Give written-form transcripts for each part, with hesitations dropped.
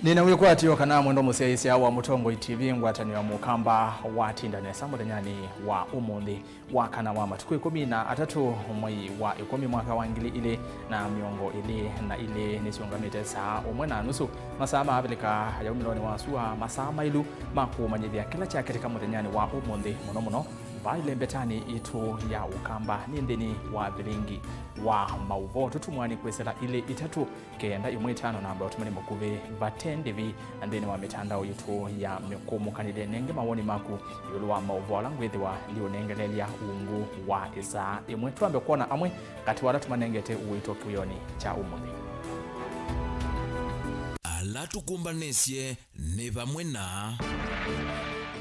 Nina wikwatio kana mwendo museisi wa mutongo TV ngwatani wa mukamba wa tindanesa muthanyani wa umuthi wa kana wa matuku 13 mwei wa 10 mwaka wa 2022 nisiungamite saa umwe na nusu masaa mabilika ya umiloni wa suwa masaa mailu makumanyithia kila cha katika muthanyani wa umuthi muno baile mbetani itu ya ukamba ni ndini wa Vilingi wa Mauvoo tutumwani kwesela ile itatu kenda imwitano na ambao tumani mukuve vatendevi ndini wa mitandao itu ya mekumukanile nenge mawoni maku yulu wa Mauvoo langwethi wa liyo nengelelia ungu wa isa imwe tuambe kuona amwe kati wala tumanengete uito kuyoni cha umuthi ala tukumbanesye ne bamwe na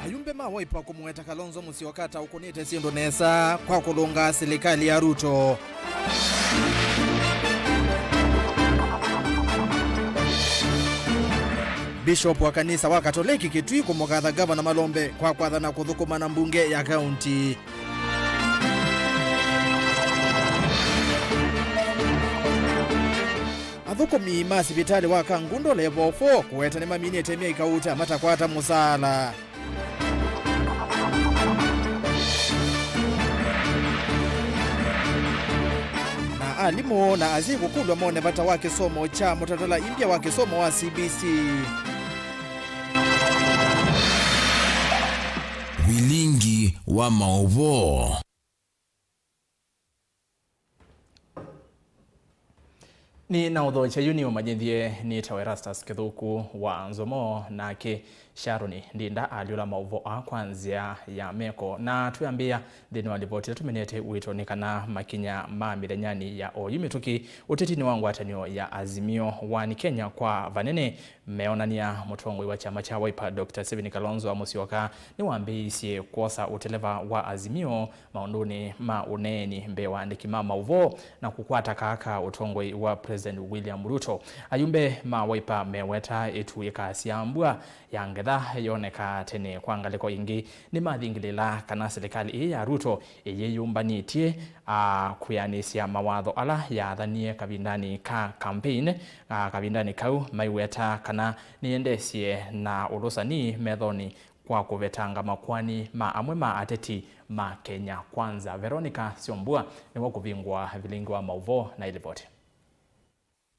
ayumbe mawaipa kumweta Kalonzo Musyoka ukunite sindo nesa kwa kulunga serikali ya Ruto. Bishop wa kanisa wa Katoliki Kitui kumukatha gavana Malombe kwa kwathana kuthukuma na mbunge ya kaunti. Athukumi masibitali wa Kangundo level 4 kuweta ni mamini etemia ikauta matakwata musala. Alimu na aziku kulwa mone vata wake somo cha mutatala impya wake somo wa CBC. Vilingi wa Mauvoo. Ni na udhocha yuni umajendhie ni ERASTUS kithuku wa NZOMO na ke Sharoni ndinda aliula Mauvoo kwanzia ya meko na tuambia dhini walivoti tumenete uitonekana makinya mithanyani ya oyumituki utetini wangu atanio ya Azimio wa Kenya kwa vanene meonania mutongwe wa chama cha Wiper Dr. Kalonzo Musyoka ni wambiisie kuosa uteleva wa Azimio maunduni mauneni mbewa ndikima Mauvoo na kukwata kaka utongwe wa President William Ruto. Ayumbe Wiper meweta itu ikasiambua yangetha yoneka tene kwangaliko ingi ni mathingilila kana serikali ya Ruto yeyumbanitie kuyanisia mawatho ala yathanie kabindani ka campaign kabindani kau maiweta kana niendesie na urusani methoni kwa kuvetanga makwani amwe ma ateti ma Kenya kwanza. Veronica Siombua ni wakuvingwa Vilingi wa Mauvoo na ilipoti.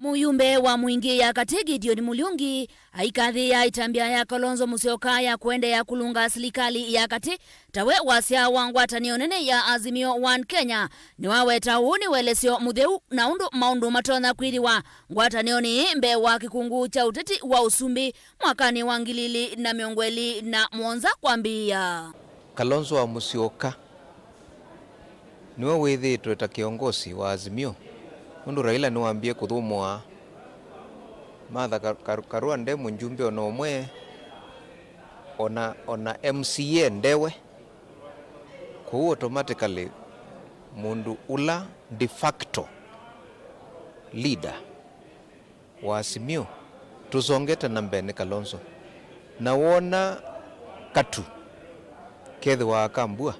Muyumbe wa mwingi ya Kategi Dioni Mulungi haikathi ya itambia ya Kalonzo Musyoka ya kuende ya kulunga serikali ya kati tawe wasia wangwatanio nene ya Azimio wa Kenya ni waweta uni welesio mutheu na undu maundu matona kwiriwa ngwatanio ni mbe wa kikungu cha uteti wa usumbi mwakani wa 2021 kwambia Kalonzo wa Musyoka niwe withitwe ta kiongozi wa Azimio undu Raila niwambie kuthumwa Martha Karua nde munjumbe onomwe ona MCA ndewe kwa automatically mundu ula de facto leader wa Azimio tuzongeta na mbene Kalonzo na wona katu kethe wa kambua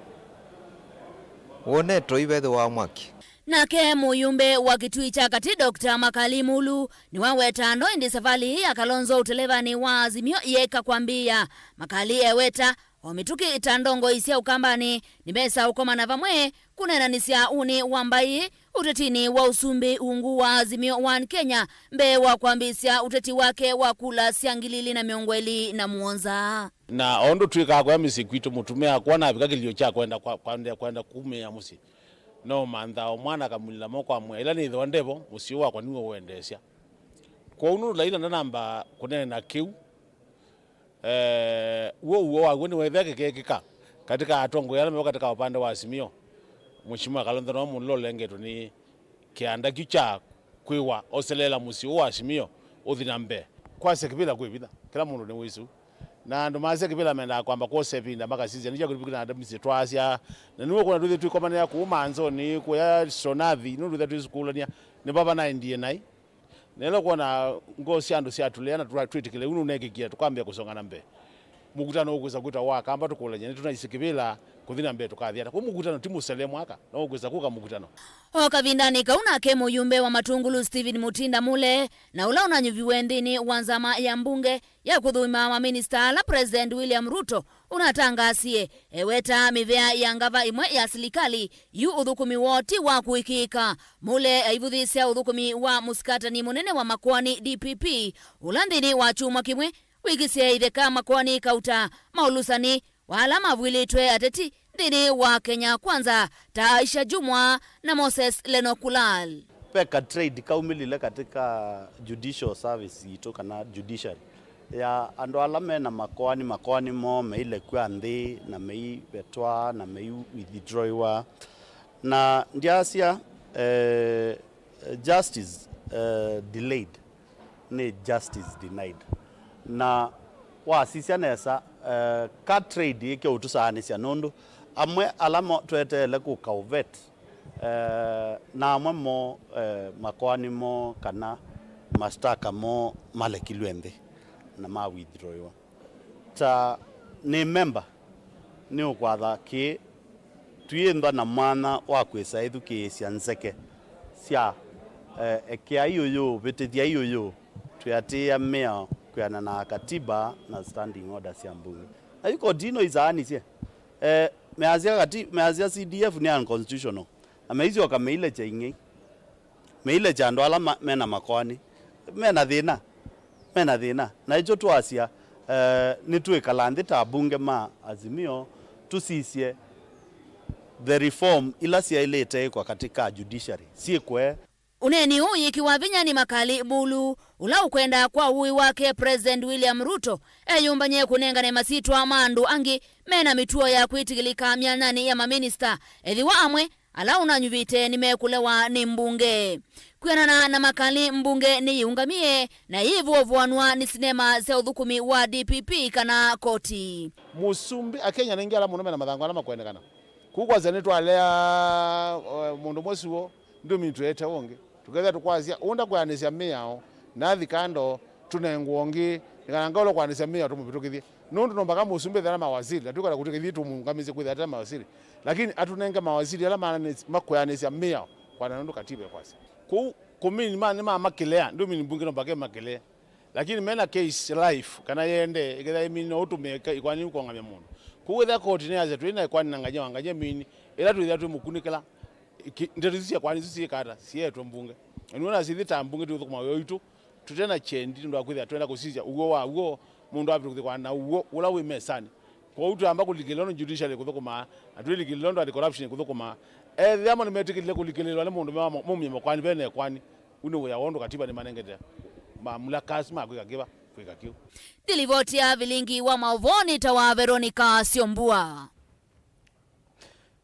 wone toibethe wa mwaki nake muyumbe wa Kitui cha kati Dr. Makalimulu ni waweta ndo indi safari ya Kalonzo utelevani wa Azimio yeka kwambia makali eweta omituki itandongo isia ukambani nibesa ukomana vamwe kunenanisia uni wambai utetini wa usumbi ungu wa Azimio wa Kenya mbe wa kwambisia uteti wake wa kula siangilili na miongweli na muonza na ondo tuika kwa misikwitu mutumia kuona vikakilio cha kwenda kume ya musi no mantha omwana kamulila moko amwe ila ni thondevo musio wakwa niwe uendesya kwa unu laila na namba kunene na kiu uo wagwe ni wetheke kekika katika atongo yale meko katika upande wa Azimio Mheshimiwa Kalonzo no mulolengeto ni kianda kicha kwiwa oselela musio wa Azimio uthinambe kwa sekibila kwibila kila mundu ni wisu na ndo maze kibila menda kwamba ko sevinda mpaka sisi nija kulipikana na misi twasya na niwe kuna nduthe tu komana ya kuumanzo ni kuya sonavi nduthe tu skulania ne baba na ndie nai nelo kuona ngosi andu sia tuleana tu tweetikile unu nekikia tukambia kusonga na mbe mukutano ukuza kuta waka amba tukolanya tunaisikibila kuthina mbe tukathiata kwa mukutano timu sele mwaka na ukuza kuka mukutano Okavindani kaunake muyumbe wa Matungulu Stephen Mutinda Mule na ula unanyuviwe nthini wa nzama ya mbunge ya kuthuma maminista la President William Ruto unatangasie eweta mivea ya ngava imwe ya serikali yu uthukumi woti wa kuikika. Mule aivuthisya uthukumi wa musikatani munene wa makwani DPP ulandhini wa chuma kimwe wikisya itheka makwani kauta maulusani wala mavwilitwe ateti dhini wa Kenya Kwanza ta Aisha Jumwa na Moses Lenokulal. Peka trade kaumilile katika judicial service itoka na judiciary ya ando alame na makwani mo meile kwa nthi na mei betwa na mei withdrawwa na ndiasia justice delayed ni justice denied na wa sisia nesa ka trade yake utusaanisia nundu amwe alamo twetele ku kauvet na amwe mo makwani mo kana mastaka mo malekilwende na ma withdrawwa ta ni member ni ukwatha ki tuyenda na mwana wa kwesa ithu ki cia nzeke cia ekia iyo betethia iyo tuyatia mea kuyana na katiba na standing order cia mbunge ayuko dino izani cie meazia CDF ni unconstitutional ameizi wakameile cha ingi meile cha ndo ala mena makwani mena thina na icho twasia ni tuikalanthi ta bunge ma Azimio tusisie the reform ila cia ilete kwa katika judiciary siekwe uneni uyi kiwavinya ni makali bulu ula ukwenda kwa ui wake President William Ruto eyumbanye kunengane masitwa mandu angi mena mituo ya kuitigilika mianani ya maminista ethiwa amwe ala unanyuvite nimekulewa ni mbunge kwenana na makali mbunge ni yungamie na hivyo vuanwa ni sinema za uthukumi wa DPP kana koti musumbi akenya ningira muno mena mathango ala makwenekana kugwa zenetu alea mundu mwesiwo ndio mintu yete wonge tuketha tukwazia unda kwanisya miao nathi kando tunenguongi nikanangalo kwanisya miao tumubitukithie nundu nombaka musumbi thana mawaziri natuka kutukithie tumungamize kwitha mawaziri lakini atunenge mawaziri ala makwanisya miao kwa nundu katiba kwasi kumini mani makilea ndio mini bunge nombake makilea lakini mena case life kana yende iketha imini utumeka ikwani ukongamya mundu kuwetha koti ne aze twina ikwani nanganya wanganya mini ila tuithia tumukunikela ndirisia kwani sisi kata sieto mbunge niona sithita mbunge tu kuma yoitu tutena chendi ndo akwithia twenda kusisia ugo mundu api kwa na ugo ula we mesani kwa utu amba kulikilono judiciary kuthukuma atwilikilono ati corruption kuthukuma thiamo ni metikile kulikililo ale mundu mumye makwani bene kwani uno we yaondo katiba ni manengete mamula kasma kwikakiba kwikakio Dilivotia Vilingi wa Mauvoo tawa Veronica Siombua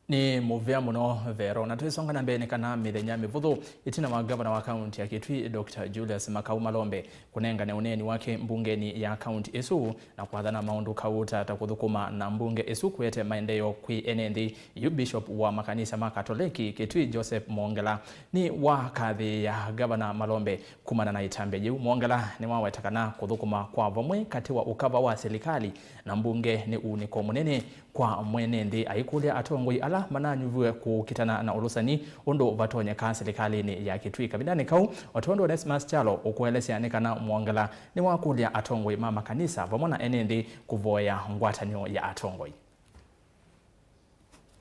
ni muvea muno vero na tuisonga na mbele kana mithenya mivuthu itina wa governor wa county ya Kitui Dr. Julius Makau Malombe kunenga na uneni wake mbungeni ya county esu na kuathana maundu kauta takuthukuma na mbunge esu kwete maendeleo kwi enendi yu bishop wa makanisa makatoliki Kitui Joseph Mongela ni wa kathi ya governor Malombe kumana na itambe yu Mongela ni wawetakana kuthukuma kwa vamwe kati wa ukava wa serikali na mbunge ni uniko munene kwa mwenendi aikulia atongoi ala mananyuviwe kukitana na ulusani undo vatonya ka serikali ni ya Kitui kabindani kau watondo Onesmus Chalo ukuelesya nekana Mongela ni wakulia atongoi mama kanisa vamona enendi kuvoya ngwatanyo ya atongoi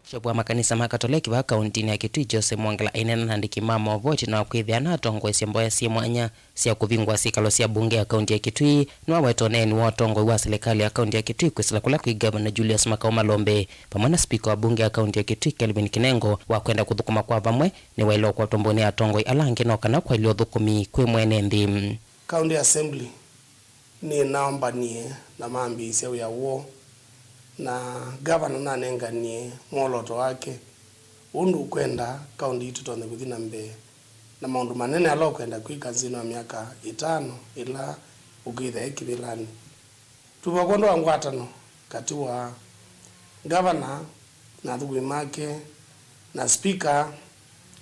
Bishop wa makanisa makatoliki wa kaunti ya Kitui Joseph Mongela inena nandiki mama voti na kwithia na atongoi cia cia mwanya cia kuvingwa sikalo cia bunge ya kaunti ya Kitui ni wawetoneni wa atongoi wa serikali ya kaunti ya Kitui kwisila kula kwi governor Julius Makau Malombe pamwe na speaker wa bunge ya kaunti ya Kitui Kelvin Kinengo wa kwenda kuthukuma kwa vamwe ni wailo kwa tomboni atongoi alangi no kana kwa ilio thukumi kwi mwene nthi county assembly ni naomba nie na mambi cia ya wo na governor na nenganie ngoloto wake undu kwenda county itu tonde kuthina mbe na maundu manene alo kwenda kwikanzino ya miaka 5 ila ukitha ekibilani tubakondo wangwatano kati wa governor na thugumi make na speaker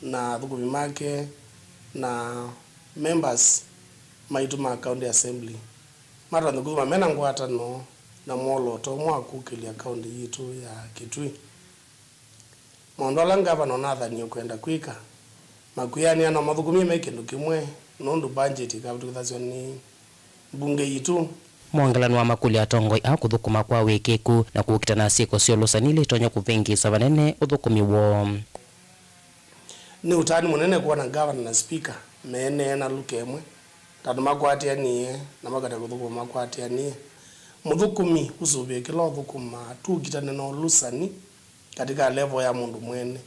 na thugumi make na members maitu ma county assembly mara nguma mena ngwatano na mwoloto mwakukilia kaunti yitu ya Kitui. Maundu ala ngavana nathani ukwenda kwika makuyania na mathugumia me kindu kimwe nundu budget ikabutukithasyo ni bunge yitu. Mwangalano wa makuli atongoi a kuthukuma kwa wikiku na kuukitana siko sio lusanile tonya kuvingisa vanene uthukumi wo. Ni utani munene kuona gavana na speaker mene na lukemwe tatu makwatianie na makata kuthukuma makwatianie muthukumi usubie kila uthukuma tukitane na lusani katika level ya mundu mwene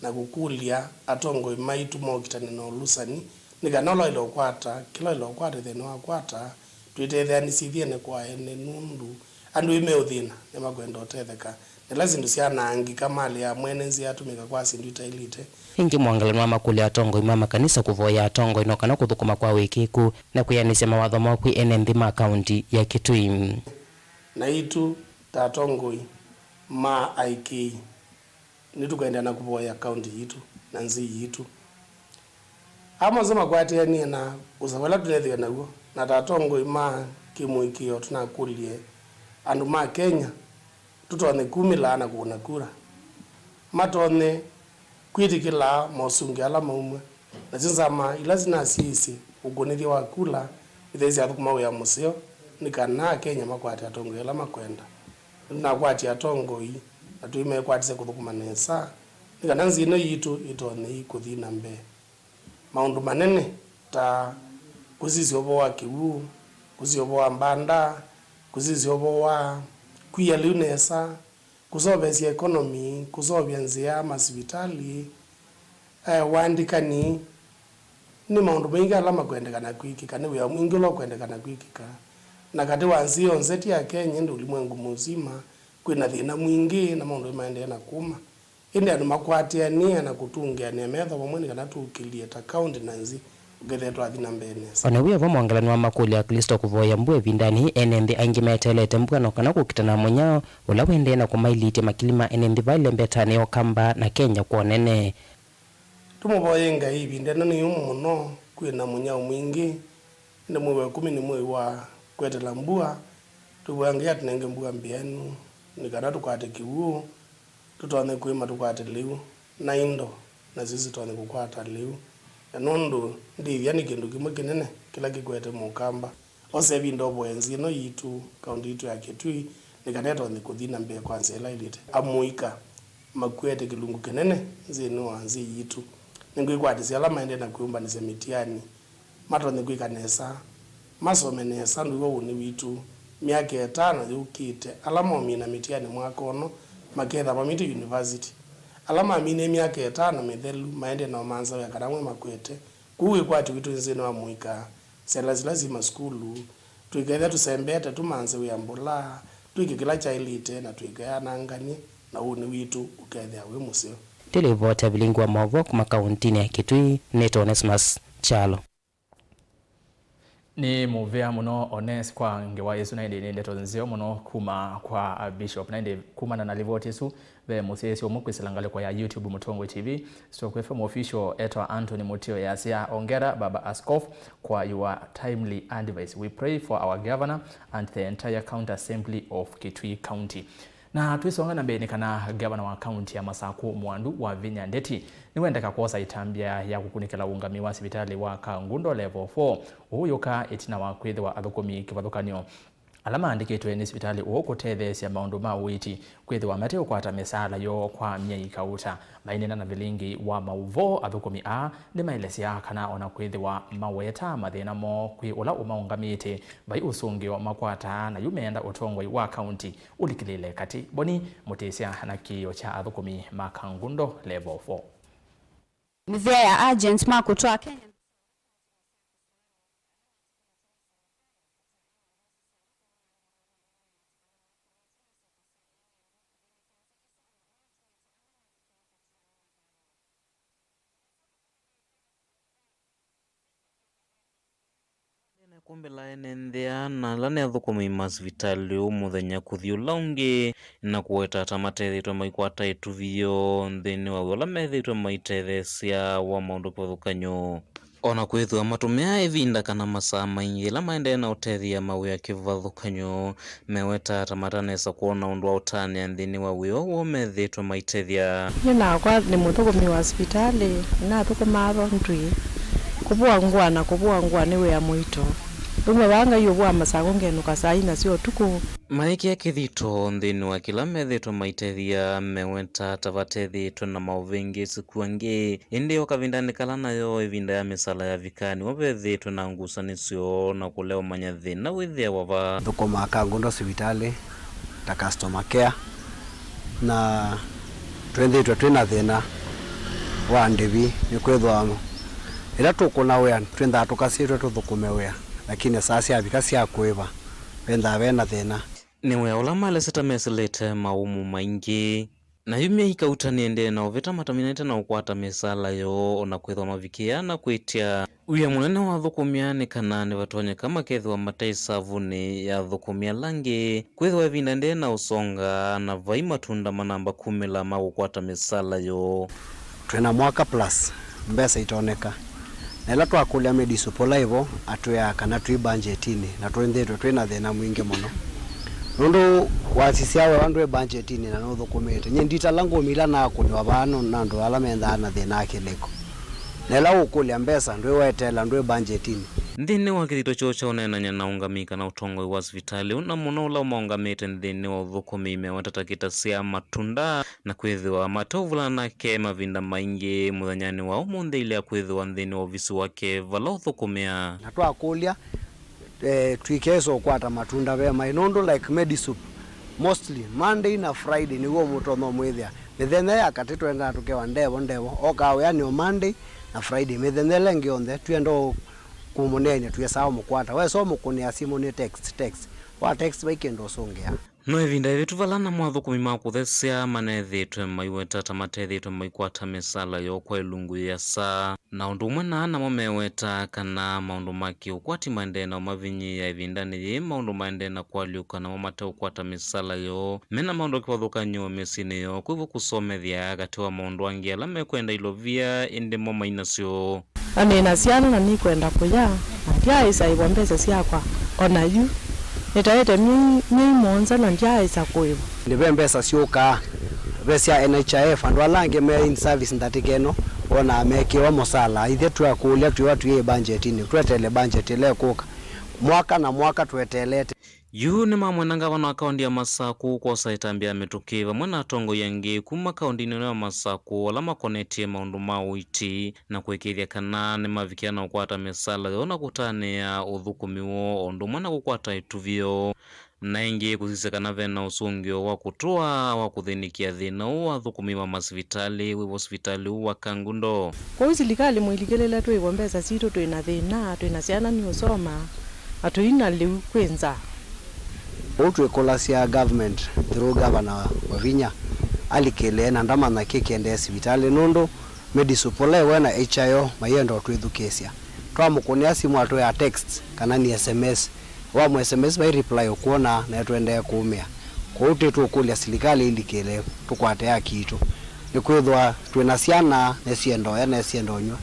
na kukulia atongoi maitu mokitane na lusani nikanolo ilo kwata kila ilo kwata thene wa kwata twitethaniithie ne kwa ene nundu andu imeuthina ne makwenda utetheka ne lazima tusianangi kama ali ya mwene nzi atumika kwa sindu itailite. Ingi mwangalano wa makuli atongoi mama kanisa kuvoya atongoi no kana kuthukuma kwa wikiku na kuyanisya mawatho mokwi ene nthima kaunti ya Kitui. Na itu tatongoi ma aiki nitukwenda na kuvoya kaunti yitu na nzi yitu amazoma kwatianie na usawala tunethia naguo na tatongoi ma kimwikio tunakulie andu ma Kenya tutone kumila na kuona kura matone kwitikila mosungi ala maumwe na zinzama ilazina sisi ugonithia wa kula ithezi athukuma ya museo nikana Kenya makwati atongoi ala makwenda na kwati atongoi atuime kwatise kuthukuma nesa nikana nzino yitu itone ikuthina mbe maundu manene ta kuziziobo wa kiwu kuziobo wa mbanda kuziziobo wa kuya lunesa kusobesia economy kusobia nzia masivitali wandikani ni maundu maingi ala makwendekana kwikika ni wia mwingi lo kwendekana kwikika na kati wanzio nzeti ya Kenya ndi ulimwengu muzima kwina thina mwingi na maundu maendelea na kuma indi andu makwatiania na kutungiania metho pamwe kana tukilie ta county na nzi ugethetwa athina mbene. Ona wiya mwangalano wa makuli ya Kristo kuvoya mbue vindani enenthi aingi metelete mbwano kana kukitana munyao ula wende na kumailite makilima enenthi vaile mbetane okamba na Kenya kuonene. Tumuvoye ngai vindana ni muno kwina munyao mwingi ndi mwe 10 ni mwe wa kwetela mbua tuwangia tunenge mbua mbienu nikana tukwate kiwu tutone kwima tukwate liu na indo na sisi tuone kukwata liu nundu ndithia ni kindu kimwe kinene kila kikwete mukamba ose vindo bwenzi no yitu kaunti yitu ya Kitui nikaneta ni kuthina mbe kwanza ila ilite amuika makwete kilungu kinene zinu wanzi yitu ningu ikwatisi ala maende na kuumba nise mitiani mato ni kwikanesa masomenesa ndugo uni witu miaka 5 yukite ala momina mitiani mwakono maketha pamiti university alama amine miaka 5 mithelu maende na manza ya karamwe makwete kuwe kwati witu nzeno wa muika lazima skulu tuikaitha tusembete tumanze ya mbula tuikikila cha ilite na tuikaya nangani na uni witu ukaithia we museo. Televota Vilingi wa Mauvoo kuma kauntini ya Kitui neto Onesmus Chalo. Ni muvea muno Ones kwa ngewa Yesu na ndi ndeto nzio muno kuma kwa Bishop na ndi kuma na nalivoti Yesu ve musesi omukwisilangale kwa ya YouTube Mutongwe TV so kwa FM official etwa Anthony Mutio yasia ongera baba askofu kwa your timely advice. We pray for our governor and the entire county assembly of Kitui County. Na tuisonga na mbeni kana gavana wa kaunti ya Masako Mwandu wa Vinya Ndeti niwendeka kuosa itambia ya kukunikela ungami wa sibitali wa Kangundo level 4 uyuka itina wa kwethe wa athukumi kivathukanio alama andikitwe ni sibitali uokutethesia maundu ma witi kwethe wa mateo kwata misala yo kwa myei kauta mainena na Vilingi wa Mauvoo athukumi a ni mailesia kana ona kwethe wa maweta mathina mo kwi ula umaungamite bai usungio makwata na yumenda utongoi wa county ulikilile kati boni mutesia na kiyo cha athukumi ma Kangundo level 4 mzee ya agent ma kutoa Kenya kumbe la enendea na lane athukumi masivitali umuthenya kuthiula ungi na kuweta tamatethitwe maikwata ituvio nthini wa wala methitwe maitethesia wa maundu pathukanyo ona kwithwa matumia evinda kana masaa maingi la maende na utethia mawia kivathukanyo meweta tamatanesa kuona undu wa utania nthini wa wio womethitwe maitethia nakwa ni muthukumi wa hospitali na thukumaro ndwi kubua ngua ni wia muito rumwe wanga yobwa masango ngenuka sai na sio tuku maiki akithito nthini wa kila methitwe maitethia meweta tavatethitwe na mauvingi sikuangi indi okavindanikala nayo ivinda ya misala ya vikani wavethitwe na ngusanisyo na kuleo manya thina withia wava thukuma kangundo hospitali ta customer care na twenditwe twina thina wa ndivi ni kwithwa ila tukuna wea twenda tukasitwe tuthukume wea lakini sasa avika cia kwiva wenda vena thina niwe ula maleseta meselete maumu maingi na yumia ikautani ende na uvita mataminete na ukwata misala yo ona kwithwa mavikia na kwitia uya munene wa thukumia ni kana ni vatonye kama kethwa mataisavuni ya thukumia langi kwithwa vinda nde na usonga na vai matunda manamba 10 la magukwata misala yo twena mwaka plus mbesa itoneka na ila twakulia medisupola ivo atuya kana twi budgetini na twendetwe twina thina mwingi muno nundu wasisiawe wandu budgetini na no thukumite nyendita langu mila na kunywa vano na ndo ala mentha na thina akiliko na ila ukulia mbesa ndwe wetela ndwe budgetini nthini wa kithito cho cha unenanya na ungamika na utongoi wa hospitali una muno ula umaungamite nthini wa uthukumi mewatatagita cia matunda na kwithiwa matovula nake mavinda maingi muthanyani wa umunthe ile ya kwithiwa nthini wa ofisi wake vala uthukumia na twakulia twikeso kwata matunda ve mainondo like medisup mostly Monday na Friday ni wo mutono mwithia mithenya ya katito enda tukewa ndevo okawe yani Monday na Friday mithenya lengi onthe twendo kumunene tuyesawa mukwata we so mukunia simu ni text wa text weekend osongea no evinda vitu valana mwathukumi makuthesia manethitwe maiweta tamatethitwe maikwata misala yo kwa ilungu ya saa na undu umwe na mameweta kana maundu maki ukwati maende na mavinyi ya evinda ni maundu maende na kwaliuka na mamate ukwata misala yo mena maundu kiwathukanyo mesini yo kwivo kusomethia gati wa maundu angi ala mekwenda ilovia indi mo mainasyo anina siana na ni kwenda kuya ndia isa ibombeza siakwa ona yu nitaete mi monza na ndia isa kuivo ndive mbesa siuka besia NHIF andu alange me in service ndatikeno ona mekiwa musala ithe twakulia twiwa twie budgetini twetele budget ile kuka mwaka na mwaka twetelete yu ni mamwenanga vano akaundi ya masaku kwa saitambia metukiva mwena atongo yangi kuma kaundi nino ya masaku wala makonetie maundu mawiti na kuekithia kana ni mavikiana ukwata misala yona kutane ya uthukumiwo ondu mwena kukwata ituvio na ingi kusisekana vena usungio wa kutoa wa kuthinikia thina wa thukumiwa masivitali wivo hospitali wa Kangundo kwa usilikali mwiligelela twibombeza sito twina thina twina ciana ni usoma atuina liu kwenza utwikulasia government through governor wa Vinya alikele na ndamana kikende hospitali nundu medisupole wena HIO mayendo twithukesia twamukunia simu atu ya text kana ni SMS wa mu SMS by reply ukuona na twende kuumia kwa uti tukulia serikali ilikele tukwate ya kitu ni kwithwa twina ciana na siendo nywa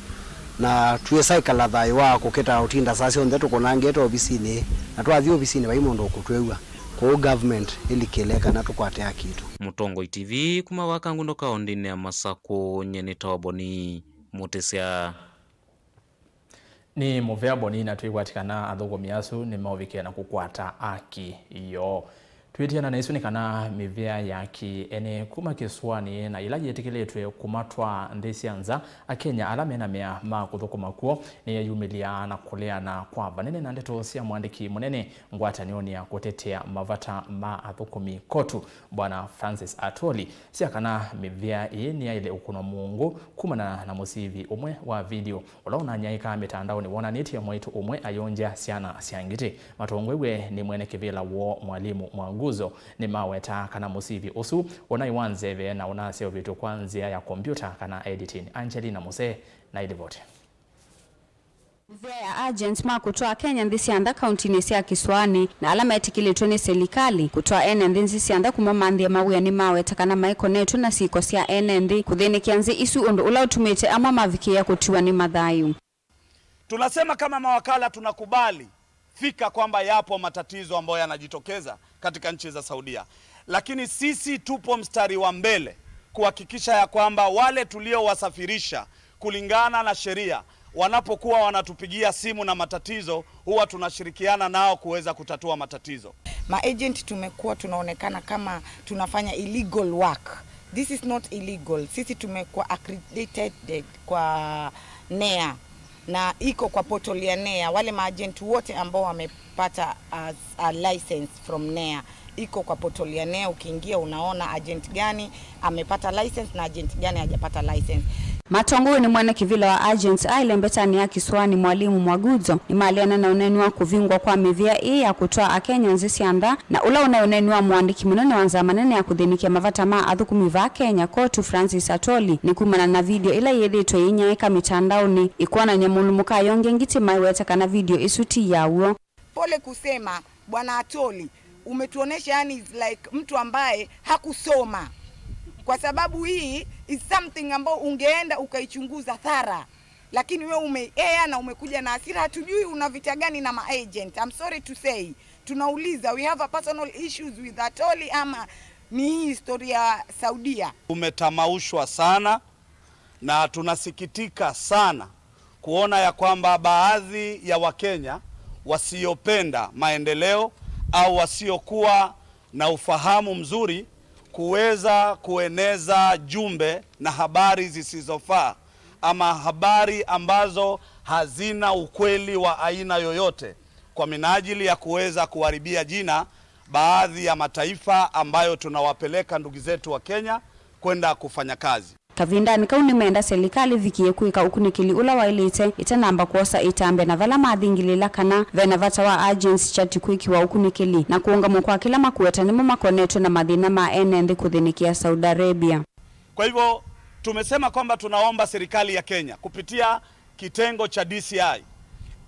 na tuye cycle thai wa kuketa utinda sasa onthe tukunangeta obisini na twathi obisini bai mundu kutwewa kwa government ilikeleka na tukwate ya kitu Mutongo TV kuma wa Kangundo kaundini ya Masako nyeni tawaboni mutesia ni muvea boni na tuigwatikana athugomi asu ni mauvikia na kukwata aki iyo twitiana na isu ni kana mivea yaki ene kuma kiswani na ila yetikiletwe kumatwa ndesianza akenya ala mena mea ma kuthukuma kuo ni yayumilia na kulea na kwa vanene na ndeto cia mwandiki munene ngwatanioni ya kutetea mavata ma athukumi kotu bwana Francis Atoli cia kana mivea ni ya ile ukuno Mungu kumana na musivi umwe wa video ulaona nyaika mitandao ni wona niti ya mwaitu umwe ayonja siana siangiti matongwewe ni mwene kivila wo mwalimu mwanguzo ni maweta kana musivi usu unaiwanzeve na unasio vitu kwanzia ya kompyuta kana editing Angelina Muse na ilivote Mvea ya agents ma kutoa Kenya ndisi anda kaunti nisi ya Kiswani na alama etikiletwe ni serikali kutoa NND sianda kumamandhi ya mawia ni maweta kana maiko netu na siko siya NND kuthini kianzi isu undu ula utumite ama maviki ya kutiwa ni madhayu Tunasema kama mawakala tunakubali fika kwamba yapo matatizo ambayo yanajitokeza katika nchi za Saudia. Lakini sisi tupo mstari wa mbele kuhakikisha ya kwamba wale tuliowasafirisha kulingana na sheria wanapokuwa wanatupigia simu na matatizo, huwa tunashirikiana nao kuweza kutatua matatizo. Maagent tumekuwa tunaonekana kama tunafanya illegal work. This is not illegal. Sisi tumekuwa accredited kwa NEA na iko kwa portal ya NEA. Wale maagent wote ambao wamepata a license from NEA iko kwa portal ya NEA. Ukiingia unaona agent gani amepata license na agent gani hajapata license. Matongo ni mwana kivila wa agents ailembetani ya Kiswani Mwalimu Mwagudzo ni maliana na unenwa kuvingwa kwa mivia ya kutoa akenya nzisi anda na ula unenwa mwandiki munene wanza manene ya kuthinikia mavata maa athukumiva Kenya kotu Francis Atoli ni kumana na video ila yedhito inyaeka mitandaoni ikuwa na nyamulumuka yonge ngiti maiweta kana video isuti ya uo. Pole kusema Bwana Atoli, umetuonesha yani like mtu ambaye hakusoma. Kwa sababu hii is something ambao ungeenda ukaichunguza thara. Lakini wewe umeea na umekuja na hasira, hatujui una vita gani na maagent. I'm sorry to say. Tunauliza, we have a personal issues with Atoli ama ni hii historia Saudia? Umetamaushwa sana na tunasikitika sana kuona ya kwamba baadhi ya Wakenya wasiopenda maendeleo au wasiokuwa na ufahamu mzuri kuweza kueneza jumbe na habari zisizofaa ama habari ambazo hazina ukweli wa aina yoyote kwa minajili ya kuweza kuharibia jina baadhi ya mataifa ambayo tunawapeleka ndugu zetu wa Kenya kwenda kufanya kazi. Kavinda nikauni meenda serikali vikie kuika ukunikili ula wailite itanamba kuosa itambe na vala madhingilila kana vena vata wa agents chati kuiki wa ukunikili na kuunga mkwa kila makuweta ni makoneto na madhina maenende kuthinikia Saudi Arabia. Kwa hivyo tumesema kwamba tunaomba serikali ya Kenya kupitia kitengo cha DCI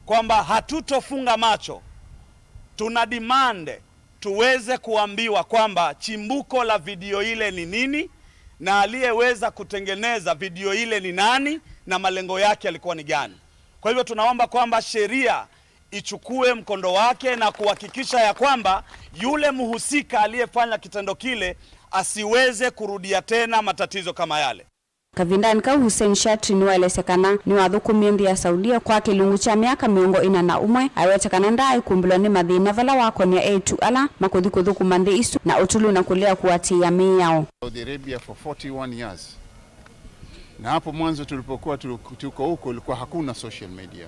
kwamba hatutofunga macho. Tuna demand tuweze kuambiwa kwamba chimbuko la video ile ni nini na aliyeweza kutengeneza video ile ni nani na malengo yake yalikuwa ni gani. Kwa hivyo tunaomba kwamba sheria ichukue mkondo wake na kuhakikisha ya kwamba yule mhusika aliyefanya kitendo kile asiweze kurudia tena matatizo kama yale. Kavindani ka Hussein Shatri ni waelesekana ni wathukumiendi ya Saudia kwa kilungu cha miaka miongo ina na umwe awetekana ndai kumbulwa ni madhina vala wako ni A2 ala makuthikuthuku mande isu na utulu na kulia kuwati ya miyao. Saudi Arabia for 41 years. Na hapo mwanzo tulipokuwa tuko huko ilikuwa hakuna social media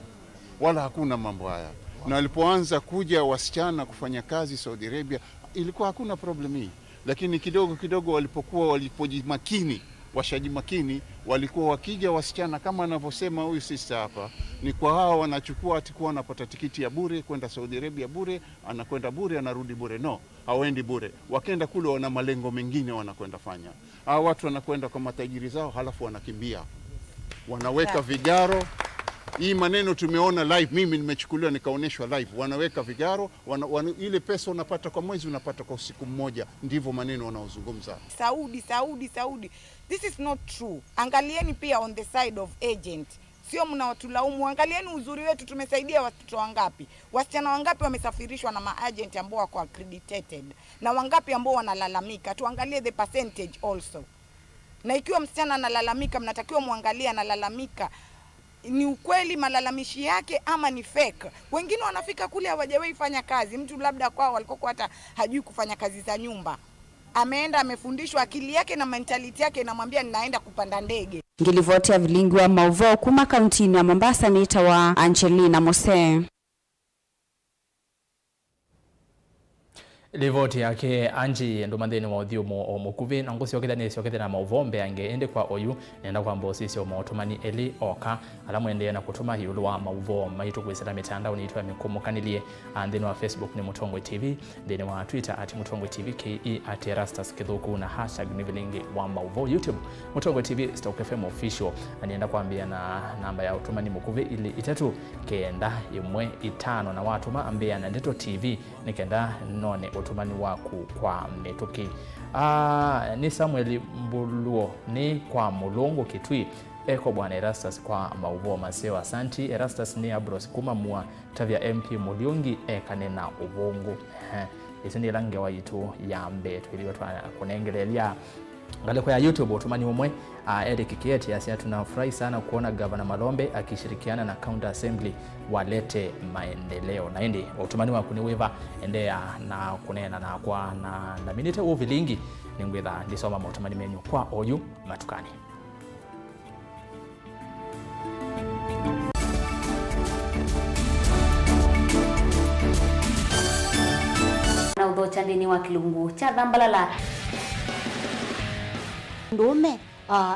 wala hakuna mambo haya. Na walipoanza kuja wasichana kufanya kazi Saudi Arabia ilikuwa hakuna problem hii. Lakini kidogo walipojimakini washajimakini walikuwa wakija wasichana kama anavyosema huyu sister hapa ni kwa hao wanachukua atikuwa wanapata tikiti ya bure kwenda Saudi Arabia bure, anakwenda bure anarudi bure. No, hawaendi bure. Wakenda kule wana malengo mengine wanakwenda fanya. Hao watu wanakwenda kwa matajiri zao halafu wanakimbia. Wanaweka vigaro. Hii maneno tumeona live, mimi nimechukuliwa nikaoneshwa live. Wanaweka vigaro, ile pesa unapata kwa mwezi unapata kwa usiku mmoja. Ndivyo maneno wanaozungumza. Saudi. This is not true. Angalieni pia on the side of agent. Sio mnawatulaumu, angalieni uzuri wetu, tumesaidia watoto wangapi. Wasichana wangapi wamesafirishwa na maagent ambao wako accredited. Na wangapi ambao wanalalamika. Tuangalie the percentage also. Na ikiwa msichana analalamika, mnatakiwa muangalie analalamika ni ukweli malalamishi yake ama ni fake. Wengine wanafika kule hawajawahi fanya kazi. Mtu labda kwao walikuwa hata hajui kufanya kazi za nyumba. Ameenda amefundishwa, akili yake na mentality yake inamwambia ninaenda kupanda ndege. Ngilivotia Vilingi wa Mauvoo kuma kaunti ya Mombasa ni itawa Angelina Mose. Livoti yake Anji ndumanthini wa uthiumo omukuvi na ngusi okethania na mauvombe ange ende kwa oyu nenda kwa mbosisi o mautumani eli oka alamu ende na kutuma hiulu wa mauvo maitu kwisira mitandao ni itwa mikumukaniliye andhini wa Facebook ni Mutongwe TV, ndini wa Twitter @Mutongwe TV KE @ERASTUS kithuku na hashtag Vilingi wa Mauvoo, YouTube Mutongwe TV Stock FM official. Anienda kuambia na namba ya utumani mukuvi ili itatu kenda imwe itano na watuma ambia na Ndeto TV nikenda none utumani waku kwa metuki. Ni Samuel Mbuluo ni kwa mulungu kitui eko bwana Erastus kwa Mauvoo maseo. Asanti Erastus ni abros kuma mwa tavya MP Mulungi ekanena ubongo. Isini lange wa itu ya mbetu iliyo kunengelelia ngale kwa YouTube utumani umwe Eric Kieti asia tunafurahi sana kuona Governor Malombe akishirikiana na County Assembly walete maendeleo. Na ndi utumani wa kuniweva endea na kunena na kwa na minite u Vilingi ningwetha ndisoma utumani menyu kwa oyu matukani. Na udho chandini wa Kilungu cha Dhambalala ndume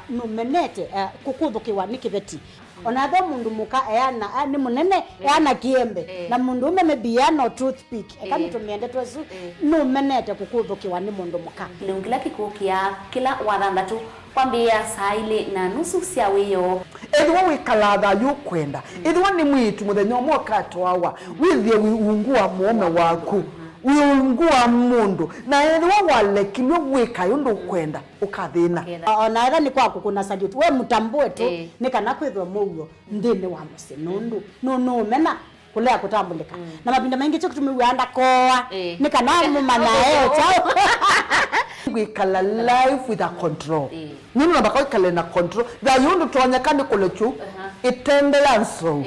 numenete kukuthukiwa ni kibeti onathe mundu muka eana ni munene eana kiembe na mundu umemebia no toothpick ekani tumiende twesu numenete kukuthukiwa ni mundu muka ngila kikukia kila wathandatu kwambia saa ile na nusu cia wiyo ethwa wikalatha yukwenda ethwa ni mwitu muthenya umwe katwawa withie wiungua muome waku wiungua mundu na ethwa walekilwe wika yundu kwenda ukathina ona etha ni kwaku kuna salute we mutambue tu ni kana kwithwa muyo ndini wa musi nundu no mena kulea kutambulika na mapinda mengi cyo kutumiwanda koa ni kana mumana chao wikala life with a control nini nabaka wikala na control da yundu tuonyekane kulechu itendelanso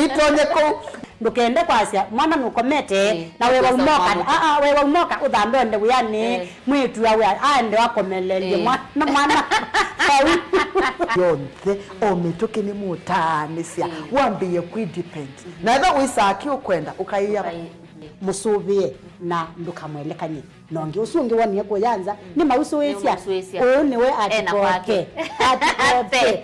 itonyeko ndukende kwasia mwana nukomete na wewe umoka wewe umoka uthambe nde yani mwitu yawe ande wakomelelie mwana yonthe omituke ni mutanisia wambie kwidepend na tha wisaki ukwenda ukaiya musubie na ndukamwelekanye nongi usungi wani ko yanza ni mausuwesia niwe atikoke atikoke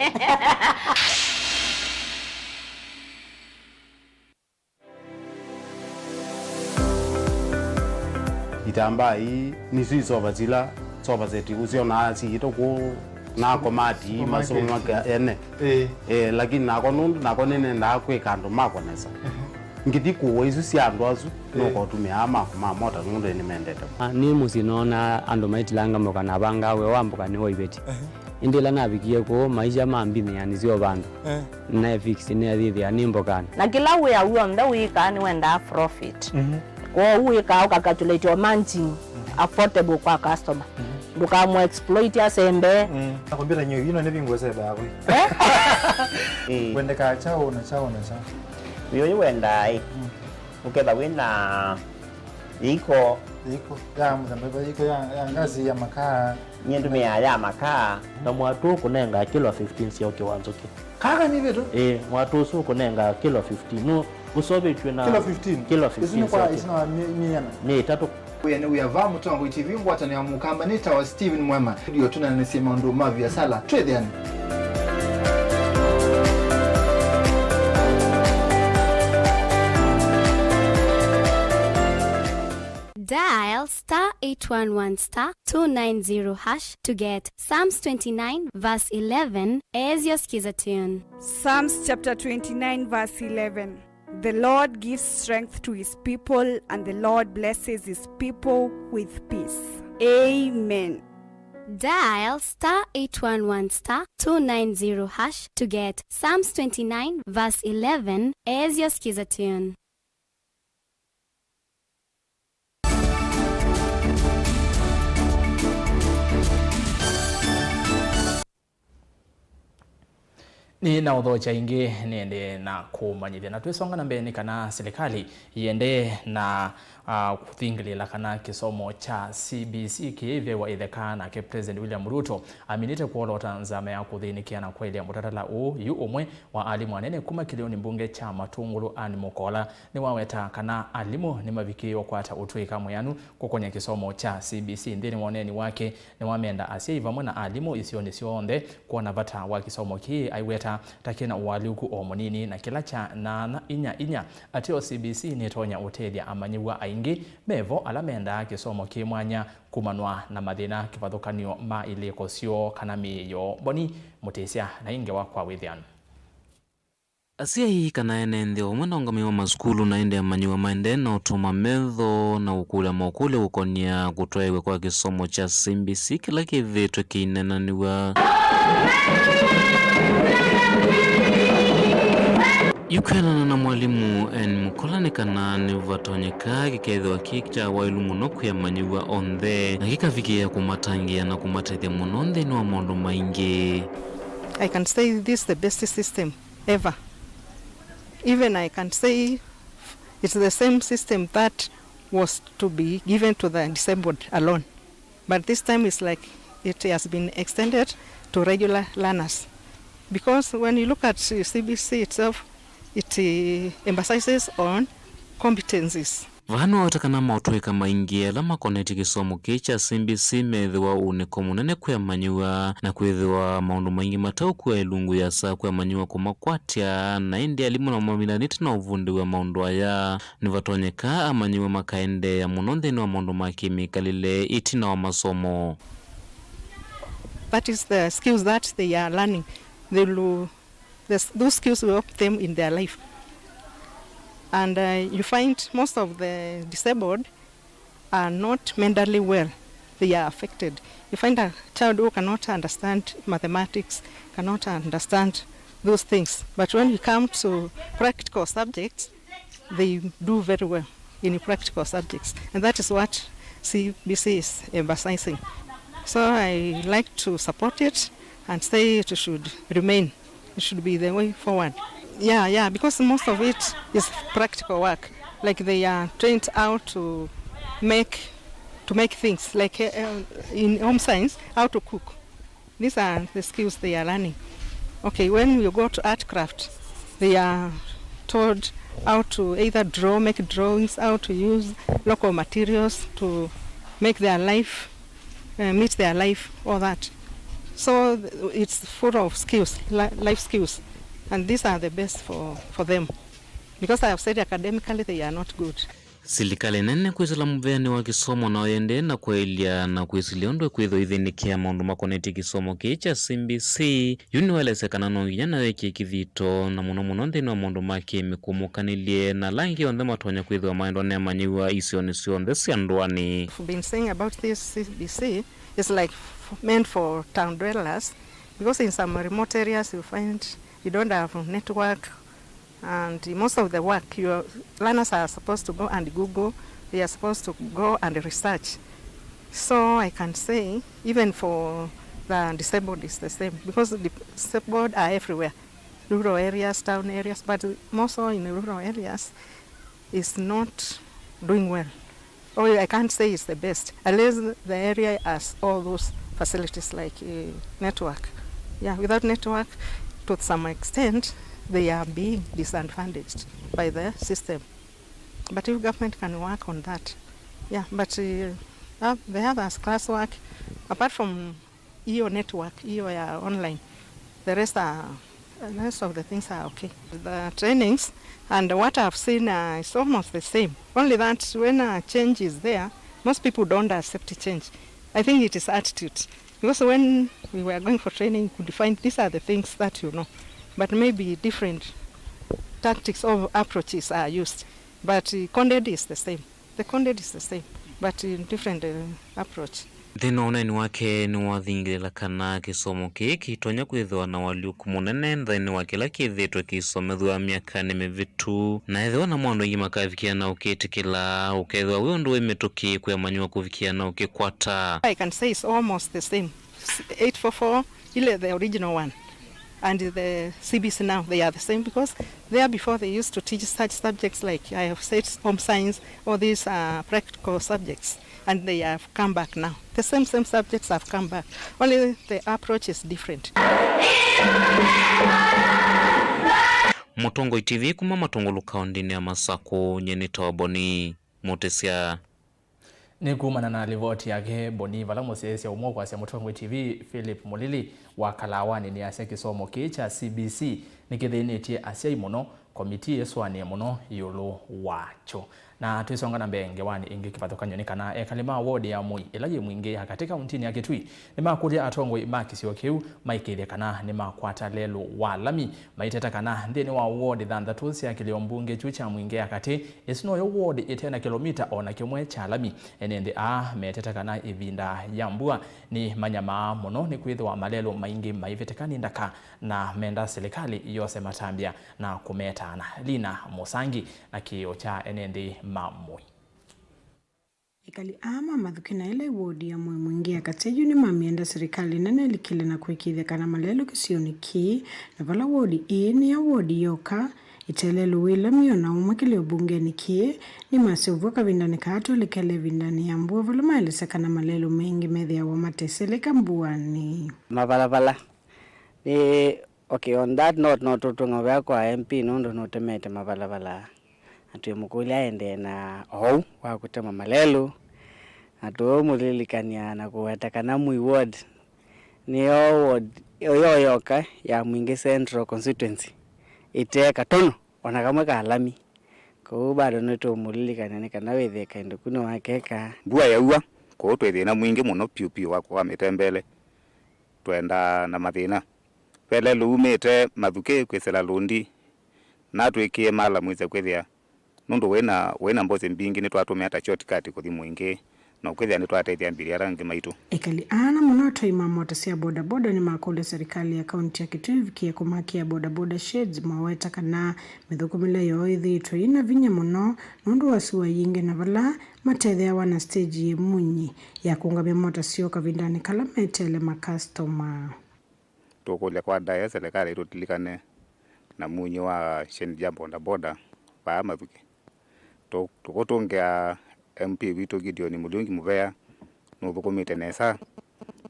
itamba hii nisi soba zila soba zeti usio na si ito ku na komati masomo maka ene lakini nako nundu nako nene ndakwe kando mako nesa ngiti kuwo isu si andu azu noko tumia ma mota nundu ni mendete ni musinona ando maitilanga moka na banga we wambuka ni hoibeti indila nabikie ko maisha mambini yani sio bandu na fix ni adhithi ya nimbokana na kila we ya uonda wika ni wenda profit kwa wika ukakatulate managing affordable kwa customer dukamu exploit ya sembe nakwambia nyo yino ne bingwe sebe yako wende ka chao na chao wiyo wenda ukeba wina iko ya mzambeba iko ya ngazi ya makaa nyendu ya makaa na mwatu kunenga kilo 15 sio kiwanzo ki kaka ni vitu mwatu su kunenga kilo 15 no usobe tuna kilo 15 isina miana ni tatu uyane uyava mutongo TV ngwata ni amukamba nita wa Steven Mwema ndio tuna nisema ndo mavi ya sala trade yani Dial *811*290# to get Psalms 29 verse 11 as your skiza tune. Psalms chapter 29 verse 11. The Lord gives strength to his people, and the Lord blesses his people with peace. Amen. Dial *811*290# to get Psalms 29 verse 11 as your skiza tune. Ni na udhocha ingi niende na kumanyithia na tuesonga na mbele kana serikali iende na kuthingilila kana kisomo cha CBC kive wa ithekana ke President William Ruto aminite kuolota nzama ya kuthinikia na kweli ya mutatala yu umwe wa alimu anene kuma kilioni mbunge cha Matungulu ani Mukola ni waweta kana alimu ni mavikio kwata utwika muyanu kukonya kisomo cha CBC ndini waneni wake ni wamenda asiva mwana alimu isioni sionde kuona vata wa kisomo ki aiweta takina uwaliuku omonini na kila cha na inya atio CBC ni tonya utedia amanyiwa aingi mevo alamenda kisomo kimwanya kumanwa na mathina kivathukanio ma iliko sio kana miyo boni mutesia na ingewa kwa withiano Asia hii kana ene omwana ongamiwa masukulu naende amanyiwa maende na utuma metho na ukula maukule ukonia kutwaewe kwa kisomo cha CBC kila kivitwe kinenaniwa yukwelana na mwalimu en mukolani kana ni vatonyeka kikethwa kikcha wailu muno kuyamanyiwa onthe na kikafikia kumatangia na kumatethia muno nthini wa maundu maingi. I can say this is the best system ever. Even I can say it's the same system that was to be given to the disabled alone. But this time it's like it has been extended to regular learners. Because when you look at CBC itself, it emphasizes on competencies. Vahano watakana mautweka maingi ala makoneti kisomo kicha CBC methiwa uniko munene kuyamanyiwa na kwithiwa maundu maingi matau kwa ilungu ya saa kuyamanyiwa kumakwatia na indi alimu na mamilaniti na uvundi wa maundu aya ni vatonyeka amanyiwa makaende ya muno nthini wa maundu makimikalile itina wa masomo. That is the skills that they are learning. Those skills will help them in their life. And you find most of the disabled are not mentally well. They are affected. You find a child who cannot understand mathematics, cannot understand those things. But when you come to practical subjects, they do very well in practical subjects. And that is what CBC is emphasizing. So I like to support it and say it should remain. It should be the way forward. Yeah, because most of it is practical work. Like they are trained out to make things, like in home science, how to cook. These are the skills they are learning. Okay, when you go to art craft, they are taught how to either make drawings, how to use local materials to make their life, meet their life, all that. So it's full of skills, life skills. And these are the best for them. Because I have said academically they are not good. Silikali nene kwizila muveni wa kisomo na oyende na kwelia na kwisiliondo kwitho ithinikia maundu makoneti kisomo kicha CBC yuniwelesekana nonginya na weki kivito na muno nthini wa maundu maki mikumukanilie na langi onthe matonya kwitho maindo ne manyiwa isioni sionthe siandwani. I've been saying about this CBC is like meant for town dwellers because in some remote areas you find you don't have network, and most of the work your learners are supposed to go and Google, they are supposed to go and research. So I can say even for the disabled is the same because the disabled are everywhere, rural areas, town areas, but more so in rural areas is not doing well. Or I can't say it's the best unless the area has all those facilities like network. Yeah, without network, to some extent, they are being disadvantaged by the system. But if government can work on that, yeah. But the others classwork, apart from EO network, EO online, the rest of the things are okay. The trainings and what I've seen is almost the same. Only that when a change is there, most people don't accept change. I think it is attitude. Because when we were going for training, we could find these are the things that you know. But maybe different tactics or approaches are used. But content is the same. The content is the same, but in different approach. Thina uneni wake ni wathingirila kana kisomo kiki tonya kwithwa na waliuku munene nthini wa kila kithitwe kisomethwa miaka ni mivitu na ethwa na mwandu ingi makavikia na ukitikila ukethwa wi undu wimituki kuyamanywa kuvikia na ukikwata. I can say it's almost the same. 844 ile the original one and the CBC now they are the same because there before they used to teach such subjects like I have said home science or these practical subjects. And they have come back now. The same subjects have come back. Only the approach is different. Mutongo TV kuma matongolo kaundini ya Masako nyenita Boni Motesia. Ni kumana na ripoti yake Boni vala mosesi umwo kwa sia Mutongo TV Philip Mulili wa Kalawani ni asia kisomo kicha CBC nikithinetie asia imuno komiti yeswanie muno yulu wacho na tuisonga na mbenge wani ingi kipathokanyo ni kana ekalima wodi ya mui ila ye mwingi ya katika untini ya Kitui ni makulia atongo imakisio kiu maikile kana ni makwata lelo walami maiteta kana ndeni wa wodi thanthatu ya kiliombunge chucha mwingi ya kati isino yo wodi itena kilomita ona kimwe cha lami enende meteta kana ivinda ya mbua ni manyama muno ni kwithwa malelo maingi maivetekani ndaka na menda serikali yose matambia na kumetana Lina Musangi na kio cha enende mamui ikali mathukina ile wodi ya mwingi ya kateju ni mamienda serikali nene likile na kuikithia kana malelo kisioni ki na vala wodi ni ya wodi yoka itelelo wila miona umakile bunge ni kie ni masivuka vindani kato likele vindani ya mbua vala maelesa kana malelo mengi medhia wa mateseleka mbuani mavala ni okay, on that note no tutunga vya kwa MP nondo notemete mavala atu mukulia ende na wa kutema malelo atu mulilikania na kuweta kana mui ward ni ward yoyoka ya Mwingi Central constituency ite katono ona kamwe kalami ko bado neto mulilikania ni kana wetheka ndo kuno wakeka bua yaua ko twethina mwingi muno piu wa kwa mitembele twenda na mathina pele lumete mathuke kwesela lundi na twikie mala mwize kwethia nundu wena mboze mbingi ni twatumia ata shortcut kuthi mwingi na kwethia ni twateithia mbiria rangi maitu ikali munoto imamota sia boda ni makole serikali ya kaunti ya Kitui kia kumakia boda sheds maweta kana mithukumile yoithi twina vinya muno nundu wasuwa yinge na vala matethea wana stage munyi ya kungamia mota sio kavindani kala metele makastoma tukulia kwa daya serikali itulikane na munyi wa shen jambo boda ba mathuki tukutungia MP witu Gideon Mulungi Muvea no thukumite nesa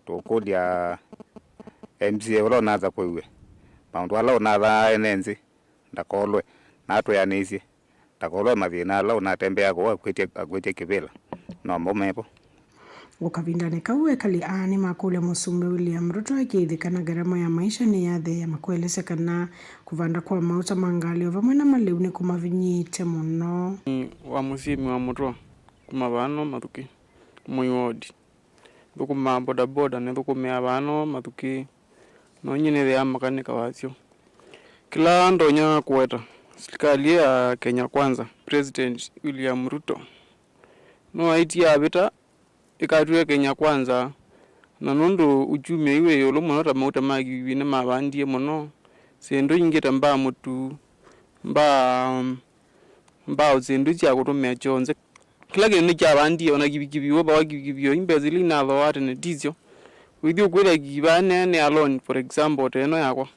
tukulia MCA wala naza kwewe maundu ala natha enenzi ndakolwe natwe yanisi ndakolwe mathina ala unatembea kwa kwetie kivila no momepo ukavindane kawe kali makule musumbe William Ruto akithikana garama ya maisha ni yathe ya makuelese kana kuvanda kwa mauta mangali vamwe na maliu ni kumavinyite muno wa musimi wa mutwa kumavano mathuki muiwodi thukuma boda ne thukumia vano mathuki no nyine ya makanika wasio kila ndonya kuweta serikali ya Kenya Kwanza President William Ruto no aitia beta ikatwe Kenya Kwanza na nundu uchumi iwe yolo muno ta mauta magi bine mabandie muno sendo ingeta mba mutu mba uzindu cha kutumia chonze kila kintu cha bandie ona kibikibiwo ba kibikibiwo imbezili na thawate ne dizio withi ukwira kibane ne alone for example teno yakwa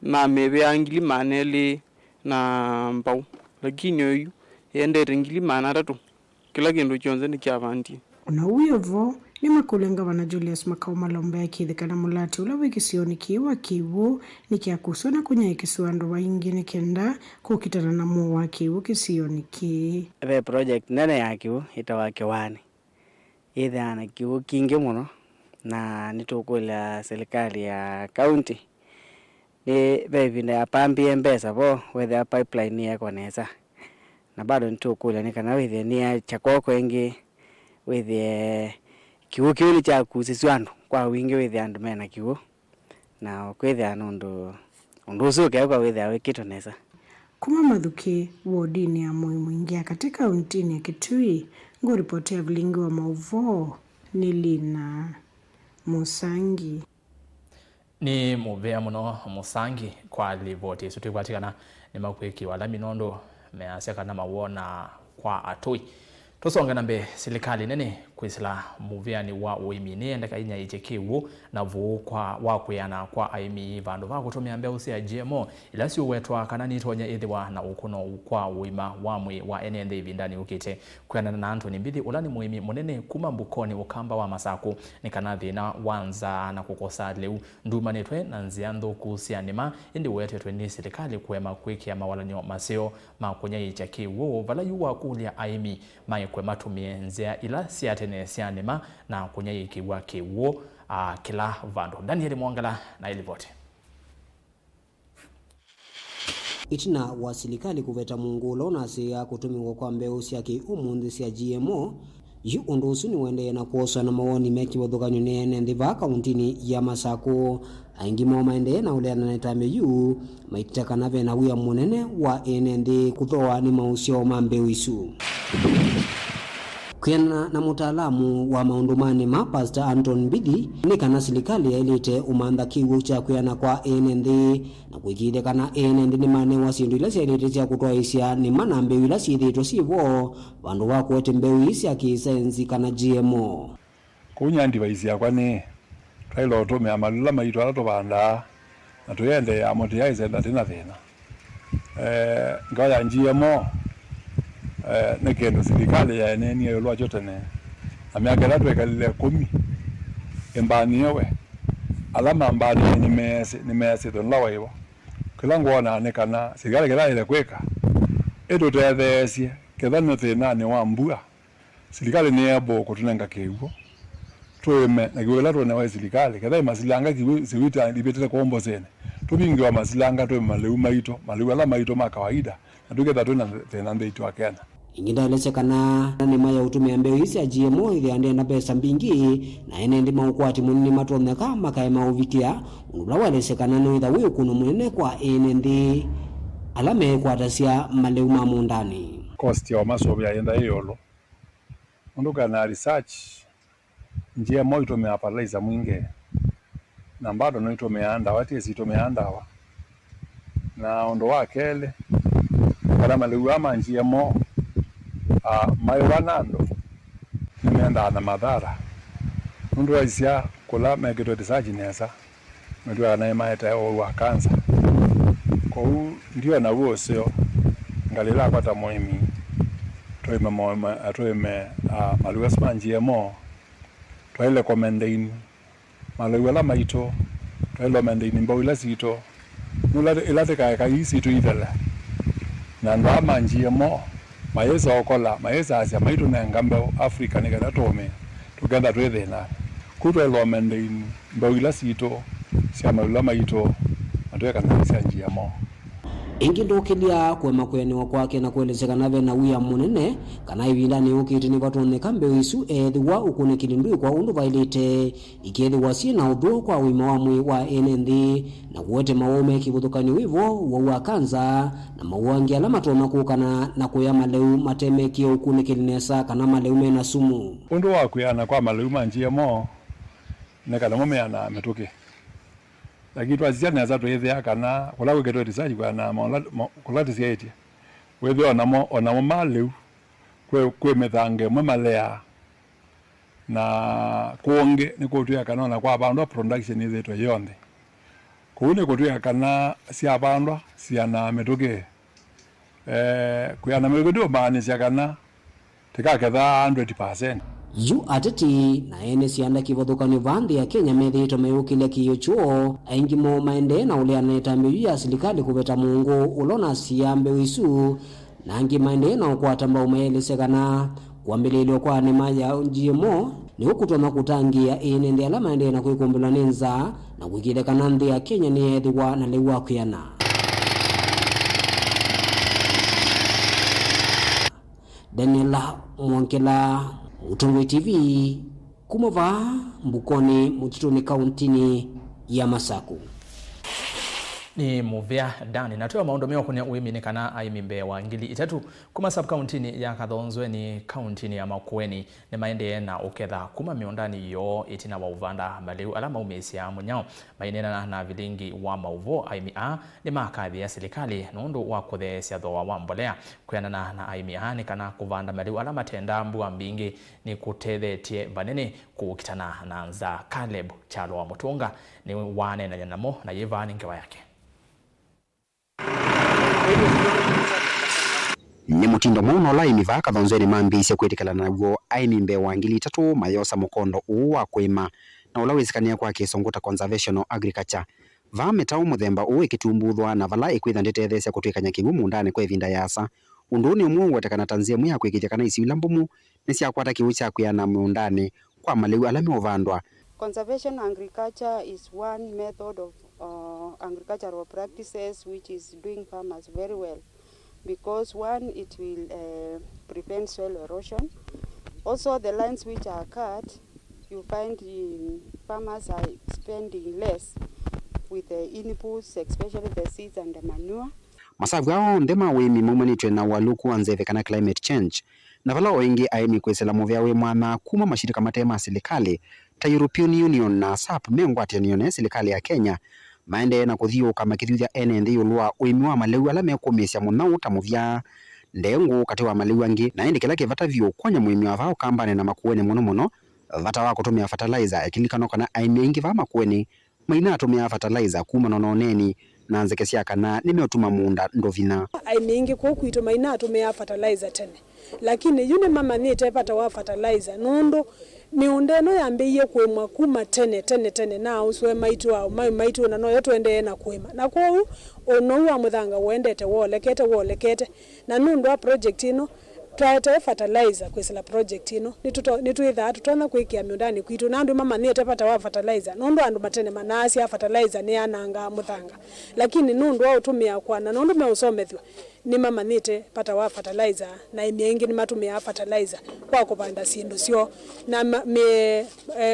na mebe angili manele na mbau lakini oyu yende ngili mana tatu kila kintu chonze ni cha bandie una uyovo ni makulenga wana Julius Makau Malombe akithikana mulati ula wikisioni kiwa kiwu ni kia kusona kunya ikisuando wa ingine kenda kukitana na muwa kiwu kisioni ki the project nene ya kiwu itawake wani ana kiwu kingi muno na nitukula serikali ya county ni bevinda ya pambi mbesa bo whether pipeline ya konesa na bado nitukula nikana wethe ni ya chakoko engi wethe kiwu ni cha kusiswandu kwa wingi wethe andu mena kiwu na kwethe nundu usuke kwa wethe awekito nesa kuma mathuki wodini ya mwingi katika untini ya Kitui ngoripotea Vilingi wa Mauvoo ni Lina Musangi ni muvea muno Musangi kwa livoti sutikwatikana ni makweki wala minondo measeka na mawona kwa atui tusonga nambe serikali nene kwisila muviani wa uimini endeka inya ichekiwu na vuu kwa wakuyana kwa aimi vandu vakutumia mbeu sia GMO ila si uwetwa kana nitonya ithiwa na ukuno kwa uima wamwi wa enende vindani ukite kuyana na Anthony Mbithi ulani muimi munene kuma mbukoni ukamba wa masaku ni kana thina wanza na kukosa leu ndumanitwe na nziandho kusianima indi wetetwe ni serikali kwema kwikia mawalanyo maseo makunya ichekiwu vala yuwa kulia aimi maikwe matumie nzia ila siatene sianima na kunyayiki wake wo kila vando. Daniel Mwangala na ilivyote. itina wa serikali kuveta mungulo na sia kutumiwa kwa mbeu cia kiumunthi cia GMO yu undu usu ni wendee na kuoswa na mawoni meki wathukanyo ni ene ndhiva kauntini ya Masako. Aingi mo maendee na uleana na itambe yu maitaka na vena wia munene wa ene ndi kuthoa ni mausio ma mbeu isu. Kwiana na mutaalamu wa maundumani ma Pastor Anton Bidi ni kana serikali ya ilite umanda kiwu cha kwiana kwa NND na kuikide kana NND ni mane wa sindu ila sialite cha kutoa isia ni mana mbeu ila siithitwo sivo vandu wako wete mbeu isi akisenzi kana GMO. Kunya ndivaisi yakwa ni twailo utume amalula maitu ala tuvanda na tuyende ya moti ya izenda tina thina. Ngaya GMO ne kendo serikali ya neni ya lwa jotene na miaka la twekalile 10 embani yewe alama mbani ni mesi don lawa yibo kila ngona ne kana serikali kila ile kweka edo tethesie kedhano thina ni wambua serikali ni yabo kutunenga kiwo tweme na kiwela tuna wa serikali kedha masilanga kiwita libetete kombo sene tubingi wa masilanga tweme maleu maito maleu ala maito ma kawaida na tuketha tuna thina ndeito akena ingida lesekana ni maya utumia mbeu isi ya GMO ili andenda pesa mbingi na ene ndi maukwati munini matoneka makae mauvikia unulawa lesekana nuitha wiyo kuno munene kwa ene ndi alame kwa tasia maleu mamundani. Cost ya masobi ya yenda yolo unduka na research GMO itumia fertilizer mwinge na mbado no itumeanda wati esi itumeandawa na ondo wakele kana maleu ama GMO maiwanando nimeenda na madhara mundu waisia kula megeto desaji nesa mundu anayemaeta wa kansa kwa ndio na woseo ngalila kwata muhimi toime maluwa GMO toile komendeini maluwa la maito toile komendeini mbawila sito nula ilate ka isi to idala na ndama GMO mayesa okola mayesa asya maitu na ngambe Afrika ni kada tome tugenda twethena kutwa lomende mbawila sito sia mawila maito atweka na sia GMO ingi ndokelia kwema kwenewa kwake na kuelezekana ve na wia munene kana ivinda ni ukiti ni vatoneka mbeu isu ethiwa ukune kilindu kwa undu vailite ikiethiwa sina udhuo kwa wima wa mwi wa NND na kuwete mawome kivuthukani wivo wa kanza na mauangi ala matona kukana na kuya maleu matemekio ukune kilinesa kana maleu mena sumu undu wa kuyana kwa maleu ma GMO nekana mumeana metuke lakini twazia za twethea kana kula kweto research kwa na kula tisieti wethio onamo maleu kwe methange mwe malea na kuonge ni kutuya kana na kwa bandu production izetwe yonde kuune kutuya kana sia bandu sia na metuke kuyana metuke maana sia kana tikaketha 100%. Yu ateti na ene sianda kivathukanio vandi ya Kenya methito meyukile kiyo chuo aingi mo maende na ule anayetambiu ya serikali kuveta mungu ulona siambe isu na angi maende na ukwata mbao umeelesekana kuambililio kwa nema ya GMO ni ukutoma kutangia ene ndi ala maende na kuikumbula nenza na kuikilekana ndi ya Kenya ni ethiwa na lewa kuyana. Daniela Mwankela Utongwe TV kumova mbukoni mutitoni kauntini ya Masako. Ni muvya dani natuwa maundomeo kwenye uimini kana aimimbe wa ngili itatu kuma sub-countini ya Kathonzwe ni countini ya Makueni ni maende na uketha kuma miondani yo itina wa uvanda maleu alama umesi ya munyao mainena na Vilingi wa Mauvoo IMA ni makadhi ya serikali nundu wa kuthesya thoa wa mbolea kuyanana na IMA ni kana kuvanda maleu alama tenda mbua mbingi ni kutethetie vanene kukitana na nza Caleb Chalo wa Mutunga ni wane na nyanamo na yevani ngewa yake. Ni mutindo muno la imiva Kathonzweni mambise kwetikala naguo aimimbe wa ngili itatu mayosa mukondo uwa kwima na ulawisikania kwa kisonguta conservational agriculture va metau muthemba uwe kitumbuthwa na vala ikwitha nditethesya kutwikanya kigumu ndani kwa ivinda yasa undu ni umwe wetekana tanzia mwi akwikithya kana isiwila mbumu ni cia kwata kiwu cha kuyana mundani kwa maleu ala meovandwa. Conservation agriculture is one method of agricultural practices which is doing farmers very well, because one, it will prevent soil erosion. Also the lands which are cut, you find farmers are spending less with the inputs, especially the seeds and the manure. Masavu yao ndema wemi maumanitwe na waluku wanzeve kana climate change na vala wengi aimi kwesela muvyawe mwana kuma mashirika matema serikali ta European Union na SAP mengwatanione serikali ya Kenya maende na kuthio kama kithuthia ene nthi ulwa uimi wa maleu ala mekumisia munau ta muvya ndengu kati wa maleu angi na indi kila kivata vyo kwanya muimi wa vao kambane na makuene muno vata wa kutumia fertilizer ekilikano kana aimi ingi va makuene maina atumia fertilizer kuma nononeni na nzekesia kana nimeotuma munda ndovina aimi ingi ko kuito maina atumia fertilizer tene lakini yune mama ni tepata wa fertilizer nondo miunde no yambiye kwemwa kuma tene na uswe maitu au maitu na no yotwende na kwema na ko ono wa muthanga wendete wolekete na nundo wa project ino twete fertilizer kwesela project ino nituitha tutona kwikia miundani kwitu na andu mama ni tepata wa fertilizer nondo andu matene manasi ya fertilizer ni ananga muthanga lakini nundo wa utumia kwana nondo me usomethwa ni mama nite pata wa fertilizer na imiengi ni matumia fertilizer kwa kupanda sindu sio na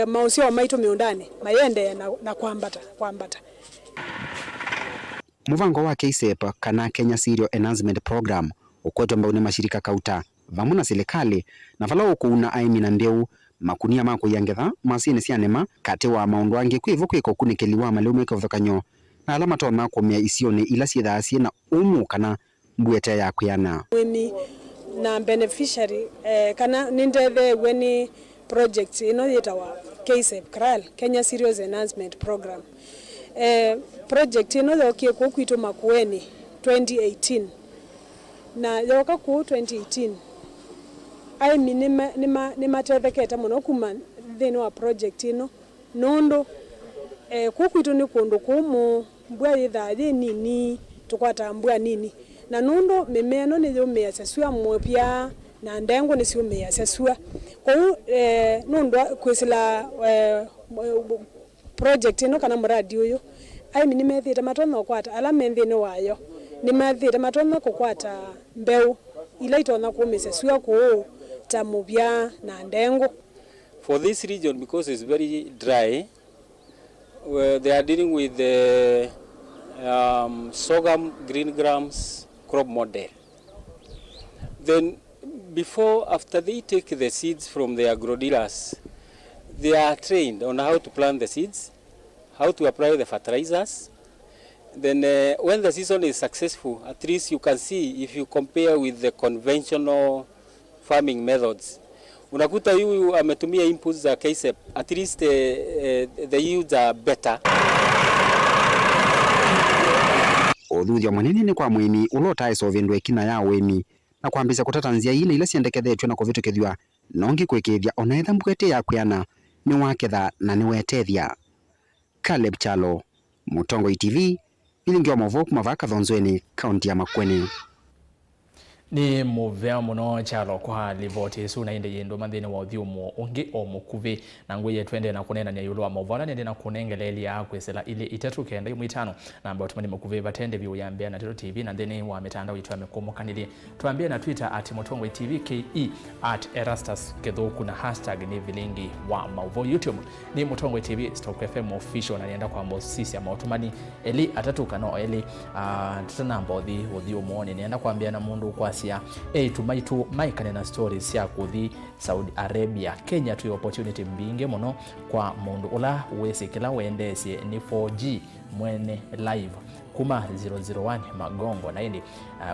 mausio maitu miundani mayende na kwambata muvango wa KSEP kana Kenya Cereal Enhancement Program ukweto ambao ni mashirika kauta vamwe na serikali na vala ukuna aimi na ndeu makunia mako yangetha masini sianema kati wa maundu angi kwivo kwiko kunikeliwa maleu meka uthakanyo na alama tona kumia isione ila siethasie na umu kana mbuete ya kuyana weni na beneficiary kana nindethe weni project ino yetawa KSEP KRAL Kenya Cereal Enhancement Program project ino yokie kwitu makueni 2018 na yoka ku 2018 ai minima tetheketa muno kuma thini wa project ino nondo kwitu ni kundu kumu mbua yithathi nini tukwata mbua nini na nondo mimeno ni yumia sesua mwepia na ndengo ni siumia sesua kwa nondo kwisila project ino kana muradi uyu ai minimethite matona kwata ala menthini wayo ni mathire matona kukwata mbeu ila itona kumisa sua ku tamubya na ndengo. For this region, because it's very dry, they are dealing with the sorghum green grams crop model. Then after they take the seeds from the agro dealers, they are trained on how to plant the seeds, how to apply the fertilizers. Then when the season is successful, at least you can see if you compare with the conventional farming methods. Unakuta yu ametumia inputs za KSEP, at least the yields are better. Uthuthia munene ni kwa mwini ulota isovendwe kina ya wemi na kwambisa kutatanzia ile ila siendekethetwe na kuvitukithwa nongi kwikithia onaetha mbwete ya kuyana ni waketha na ni wetethia. Caleb Chalo, Mutongo ITV, Vilingi wa Mauvoo kumavaka thonzweni kaunti ya Makueni. Ni muvea muno Chalo kwa livoti suna inde yendo mandhini wa uthiumu ungi o mukuvi na nguye twende na kunena ni yulu wa Mauvoo na nende na kunengeleli ya kwesela ili itatu kenda yumu itano na ambao tumani mukuvi batende viu ya mbea na Tero TV na ndeni wa mitanda uitua mekomo kanili tuambie na Twitter @Mutongo TV KE @ERASTUS kedhoku na hashtag ni Vilingi wa Mauvoo. YouTube ni Mutongo TV Stock FM official na nienda kwa mbo sisi ya mautumani eli atatuka no eli tutana mbodhi uthiumu ni nienda kuambia na mundu kwa tumaitu maikane na stories ya kuthi Saudi Arabia Kenya tu opportunity mbinge muno kwa mundu ula uwezi kila uendesye ni 4G mwene live kuma 001 Magongo na hindi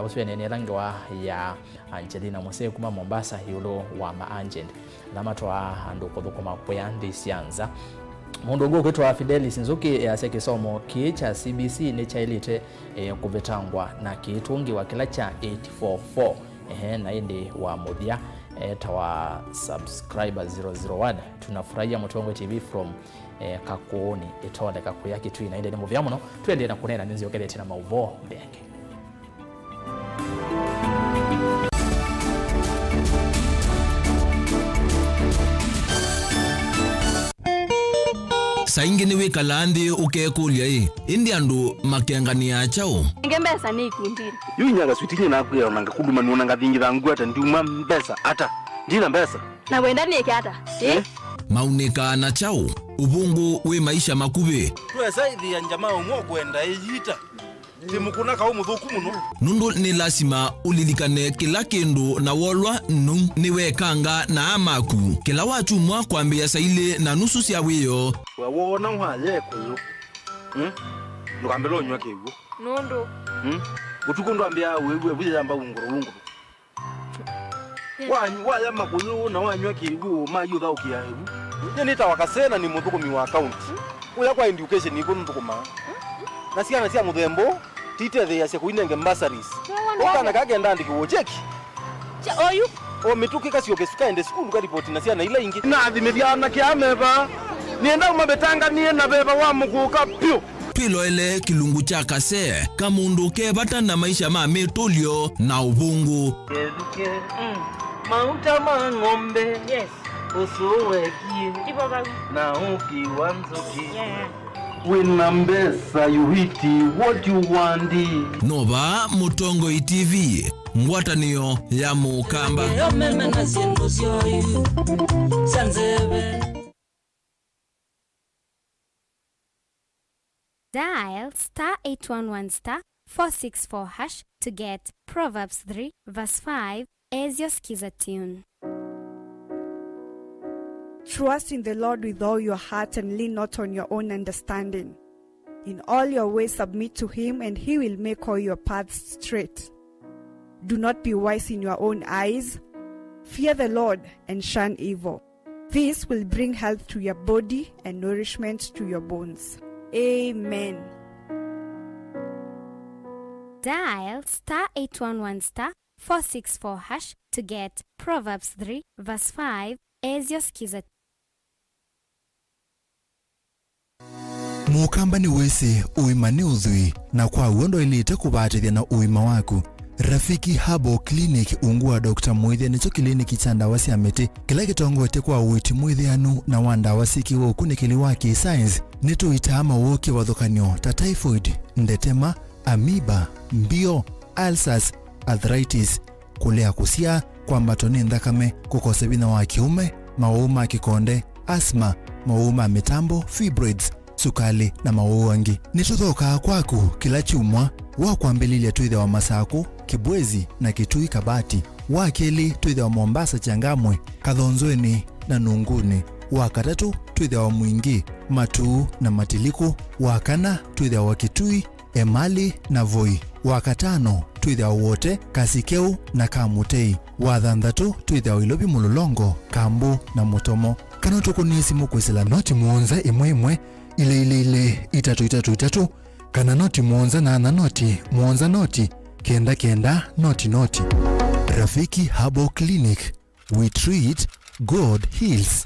uswe nene langi wa ya Angelina Mose kuma Mombasa yulo wa maangend na matwa andukothuko makwea ndisianza mundu ngo kwetwa Fidelis Nzuki ya sekisomo kicha CBC ni cha elite kuvetangwa na kitungi wa kila cha 844 na indi wa muthia tawa subscriber 001 tunafurahia Mutongo TV from Kakuoni itole kakuya kitu ina inde ni muvya muno twende na kunena ninzi yokelete na Mauvoo mbenge. saingi ni wikala nthi ukekulia indi andu makengania chao Nge mbesa ni ikundini. Yu nyaga switinye na kuya nanga kuduma ni nanga thingira ngwata ndiuma mbesa ata ndina mbesa Na wenda ni kiata maunika na chao ubungu we maisha makube tuwe saidi ya njamaa umwo kwenda ijita timukuna ka umuthuku muno nundu ni lazima ulilikane kila kindu na wolwa nu ni wekanga na amaku kila wachumwa kwambia saile na nusu cia wiyo wawona mwaje kuyo ndukambelo nywa kiwu Nundu utuku ndambia wewe buyamba unguru wanya makuyu na wanywa kiwu mayutha ukiaebu nyenita wakasena ni muthukumi wa account uya kwa education ni kunthukuma na ciana cia muthembo tite thea cia kuinenge bursaries ukana kagenda ndiki cheki oyu o mituki kacio kesukaende school ka report na ciana ila ingi na thimithana kiameva nienda umabetanga nie na beba wa mukuka pio twiloele kilungu cha kase kamundu kebata na maisha ma metolio na ubungu keduke mauta mang'ombe usuwekie na ukiwanzuki wina mbesa yuhiti what you want nova mutongo TV ngwatanio ya mukamba Dial *811*464# to get Proverbs 3 verse 5 as your skiza tune. Trust in the Lord with all your heart and lean not on your own understanding. In all your ways submit to him, and he will make all your paths straight. Do not be wise in your own eyes. Fear the Lord and shun evil. This will bring health to your body and nourishment to your bones. Amen. Dial *811*464# to get Proverbs 3 verse 5 as your skiza. Mukamba ni wese uimani udhui na kwa uondo ilite kubatithia na uima waku. Rafiki Habo Clinic ungua Dr. Mwithia nicho kliniki cha ndawa cia miti kila gitongoete kwa uiti mwithianu na wa ndawa cikiwa ukunikili wa science nituitaama woke wathukanio ta typhoid, ndetema, amoeba, mbio, ulcers, arthritis, kulea kusia, kwambato ni thakame, kukosa bina wa kiume, mauma kikonde, asthma, mauma mitambo, fibroids, sukali na mauangi. Nituthoka kwaku kila chumwa wa kwambililia tuithe wa Masaku, Kibwezi na Kitui Kabati, wa keli tuithe wa Mombasa Changamwe, Kathonzweni na Nunguni, wa katatu tuithe wa Mwingi, Matuu na Matiliku, wa kana tuithe wa Kitui, Emali na Voi, wa katano tuithe wa wote Kasikeu na Kamutei, wa thanthatu tuithe wa Ilobi Mulolongo, Kambu na Mutomo. Kana tukunisi mukwesela noti muonza imwe ile itatu kana noti muonza na noti muonza noti kenda noti. Rafiki Habo Clinic, we treat, God heals.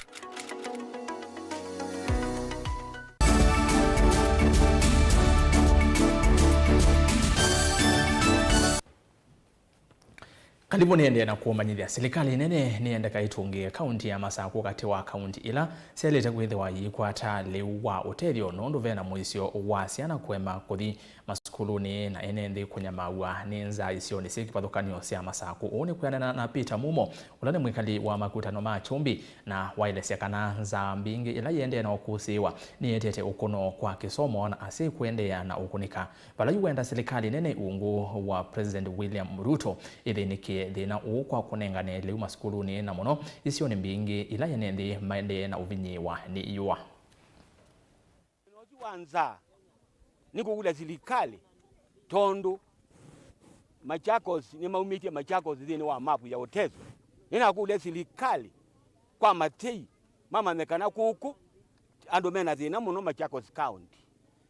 Karibu niende na kuomanyithia serikali nene niende kaitungie kaunti ya Masaku kati wa kaunti ila selete kwithiwa yikwata liu wa utethio nondu vena muisio wa ciana kwema kuthi masukuluni na ene nthi kunyamaua ni nza icio ni cikipathukanio cia Masaku. Uni kwianana na Peter Mumo ulane mwikali wa makutano ma chumbi na wailesya kana nza mbingi ila yende na ukusiwa ni etete ukono kwa kisomo na asi kuendea na ukunika vala yuenda serikali nene ungu wa President William Ruto ithiniki thina kwa kunengane liu masukuluni na muno icio ni mbingi ila yene nthi maende na uvinyiwa ni iwa kwanza ni kugula serikali tondo Machakos ni maumitia Machakos thini wa mapu ya utezo nina kugula serikali kwa matei mama mekana kuku ando mena thina muno Machakos County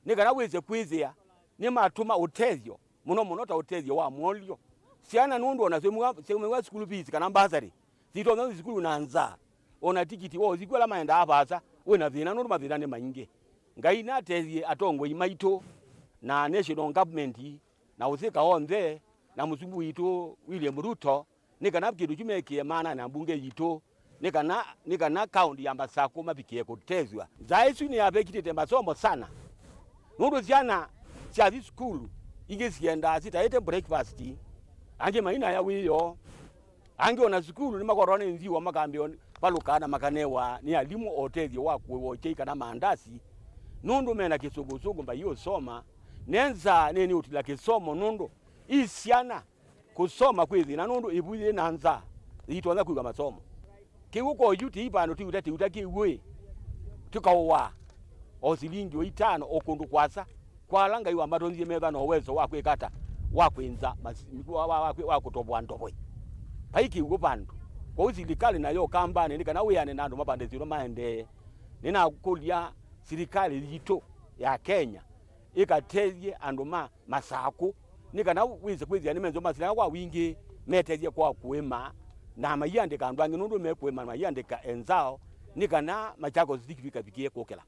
nikana weze kwizia ni matuma utezio muno ta utezio wa molio siana nundu ona semwa school fees kana basari zito na school nanza ona tikiti wo zikwela maenda abaza wena thina nundu mathina ni maingi ngai na tezie atongo imaito na national government na uthika onthe na musubu itu William Ruto nikana kindu kimekie maana na mbunge yitu nikana kaunti ya Masako mabikie kutezwa zaisu ni abekitete masomo sana nundu ziana cia school igisienda sitaite breakfast ange maina ya wiyo ange ona school ni makorone nziwa makambio balukana makanewa ni alimu otethio wa kuwoche kana mandasi nundu mena kisugusugu mba hiyo soma nenza neni utila kisomo nundu isiana kusoma kwithi na nundu ibuye nanza itwanza kuiga masomo kiuko yuti ibano tiutati utakiwe tukawa osilingi 5 okundu kwasa kwalanga iwa matonzie metha no wezo wa kwikata wa kwinza wa kutobwa ndoboi paiki ugo bandu kwa usilikali nayo kambane nikana wiyane nandu mabande ziro maende nina kulia serikali yito ya Kenya ikatezie andu Masako nikana wize kwizia nimenzo masina kwa wingi metezie kwa kuema na mayandika andu angi nundu mekwema mayandika enzao nikana machako zikifika bikie kokela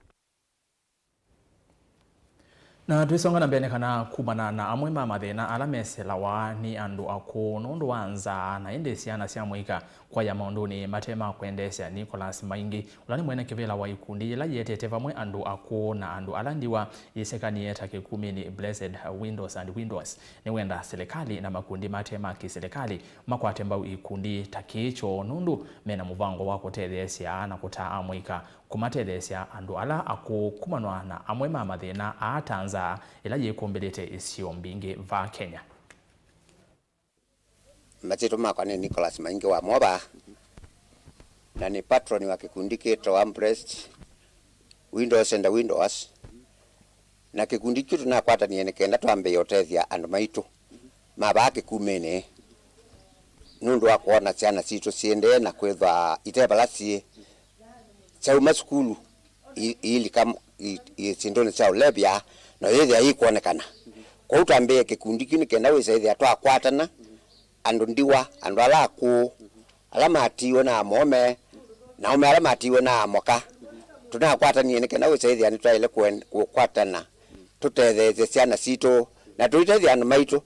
na twisonga na mbene kana kumana na amwe mathina ala meselawa ni andu aku nundu wanza na indi ciana cia mwika kwa ya maunduni matema kuendesha Nicholas Maingi ulani mwene kivela wa ikundi ila yetete vamwe andu aku na andu alandiwa isekani yeta kikumi ni Blessed Windows and Windows ni wenda serikali na makundi matema kiserikali makwate mbau ikundi takicho nundu mena muvango wa kutethesia na kutaa amwika kumatethesia andu ala aku kumanwa na amwe mathina atanza ila yikumbelete isio mbingi va Kenya. Matito makwa ni Nicholas Maingi wa Mauvoo na ni patron wa kikundi kito Blessed Windows and Windows na kikundi kitu nakwata ni enekenda twambe yotethia andu maitu mabaki kumene nundu wa kuona ciana citu ciende na kwithwa itebalasi chauma skulu ili kam isindone cha ulebya na yethia ikuonekana kwa utambe kikundi kinu kenda wisethia twakwatana andu ndiwa andu alaku alamatiwe na mome na ome alamatiwe na moka tunakwatanie nikenda wisethia ni twaile kukwatana tutetheze ciana citu na tutethia andu maitu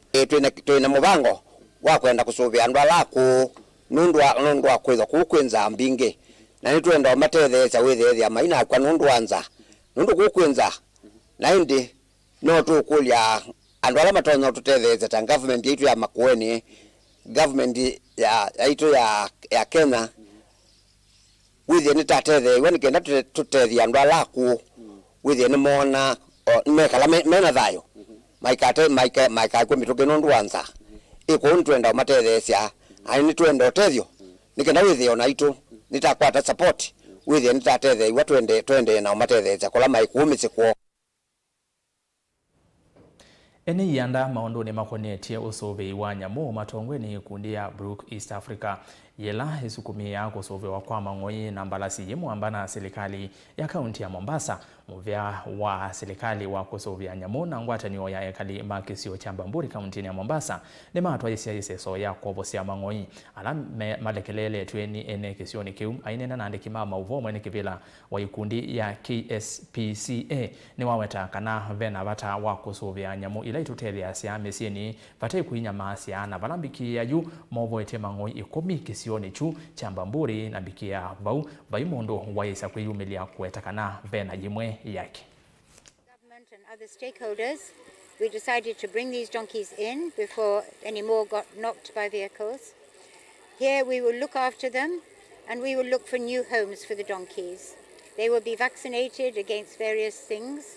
twina mubango wa kwenda kusuvia andu alaku nundu wa kwitha kukwinza mbingi na nitwenda matetheza withethia maina kwa nundu wanza nundu kukwinza na indi no tukulia andu ala matonya tutetheze ta government yetu ya Makueni government ya Kenya withie ni tatethe wani kenda tutethia andu alaku withie ni mona mekala mena thayo maika kwa mituke nundu wanza iko ntwenda matethesya ani nitwenda utethio nikenda withie ona itu nitakwata support withie nitatethe iwa twende na matethesya kola maikuumise kwa ene yanda maondo ne makonetie usove wa nyamu matongwe ni kundi ya Brook East Africa yela isukumia kusovewa kwa mangoi na mbalasi yemu ambana serikali ya kaunti ya Mombasa muvya wa serikali wa kusovya nyamu na ngwataniyo ya ekali makisio chambamburi kaunti ya Mombasa ni matwa isi so ya kuovosia mangoi ala malekelele tweni ene kisio ni kium ainena na andikima Mauvoo mwene kivila wa ikundi ya KSPCA ni waweta kana vena vata wa kusovya nyamu ila itutethia sia mesieni vata ikuinya maasia na valambiki ya yu Mauvoo ete mangoi ikumi kisioni chu chambamburi na bikia vau vaimundo waisa kuyumilia kuetakana vena jimwe yake. Government and other stakeholders, we decided to bring these donkeys in before any more got knocked by vehicles. Here we will look after them and we will look for new homes for the donkeys. They will be vaccinated against various things.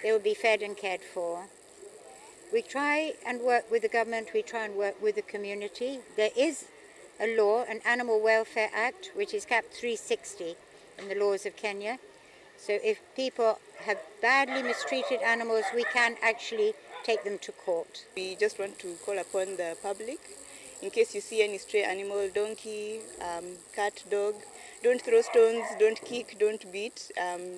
They will be fed and cared for. We try and work with the government, we try and work with the community. There is a law, an Animal Welfare Act, which is Cap 360 in the laws of Kenya. So if people have badly mistreated animals, we can actually take them to court. We just want to call upon the public, in case you see any stray animal, donkey, cat, dog, don't throw stones, don't kick, don't beat.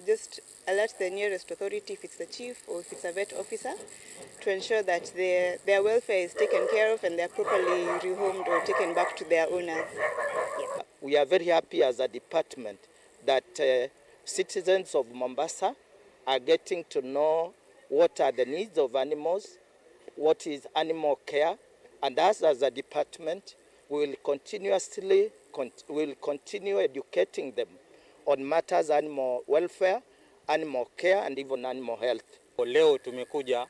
Just alert the nearest authority, if it's the chief or if it's a vet officer, to ensure that their welfare is taken care of and they're properly rehomed or taken back to their owners. Yeah. We are very happy as a department that citizens of Mombasa are getting to know what are the needs of animals, what is animal care, and us as a department we will continuously will continue educating them on matters animal welfare, animal care and even animal health. Leo tumekuja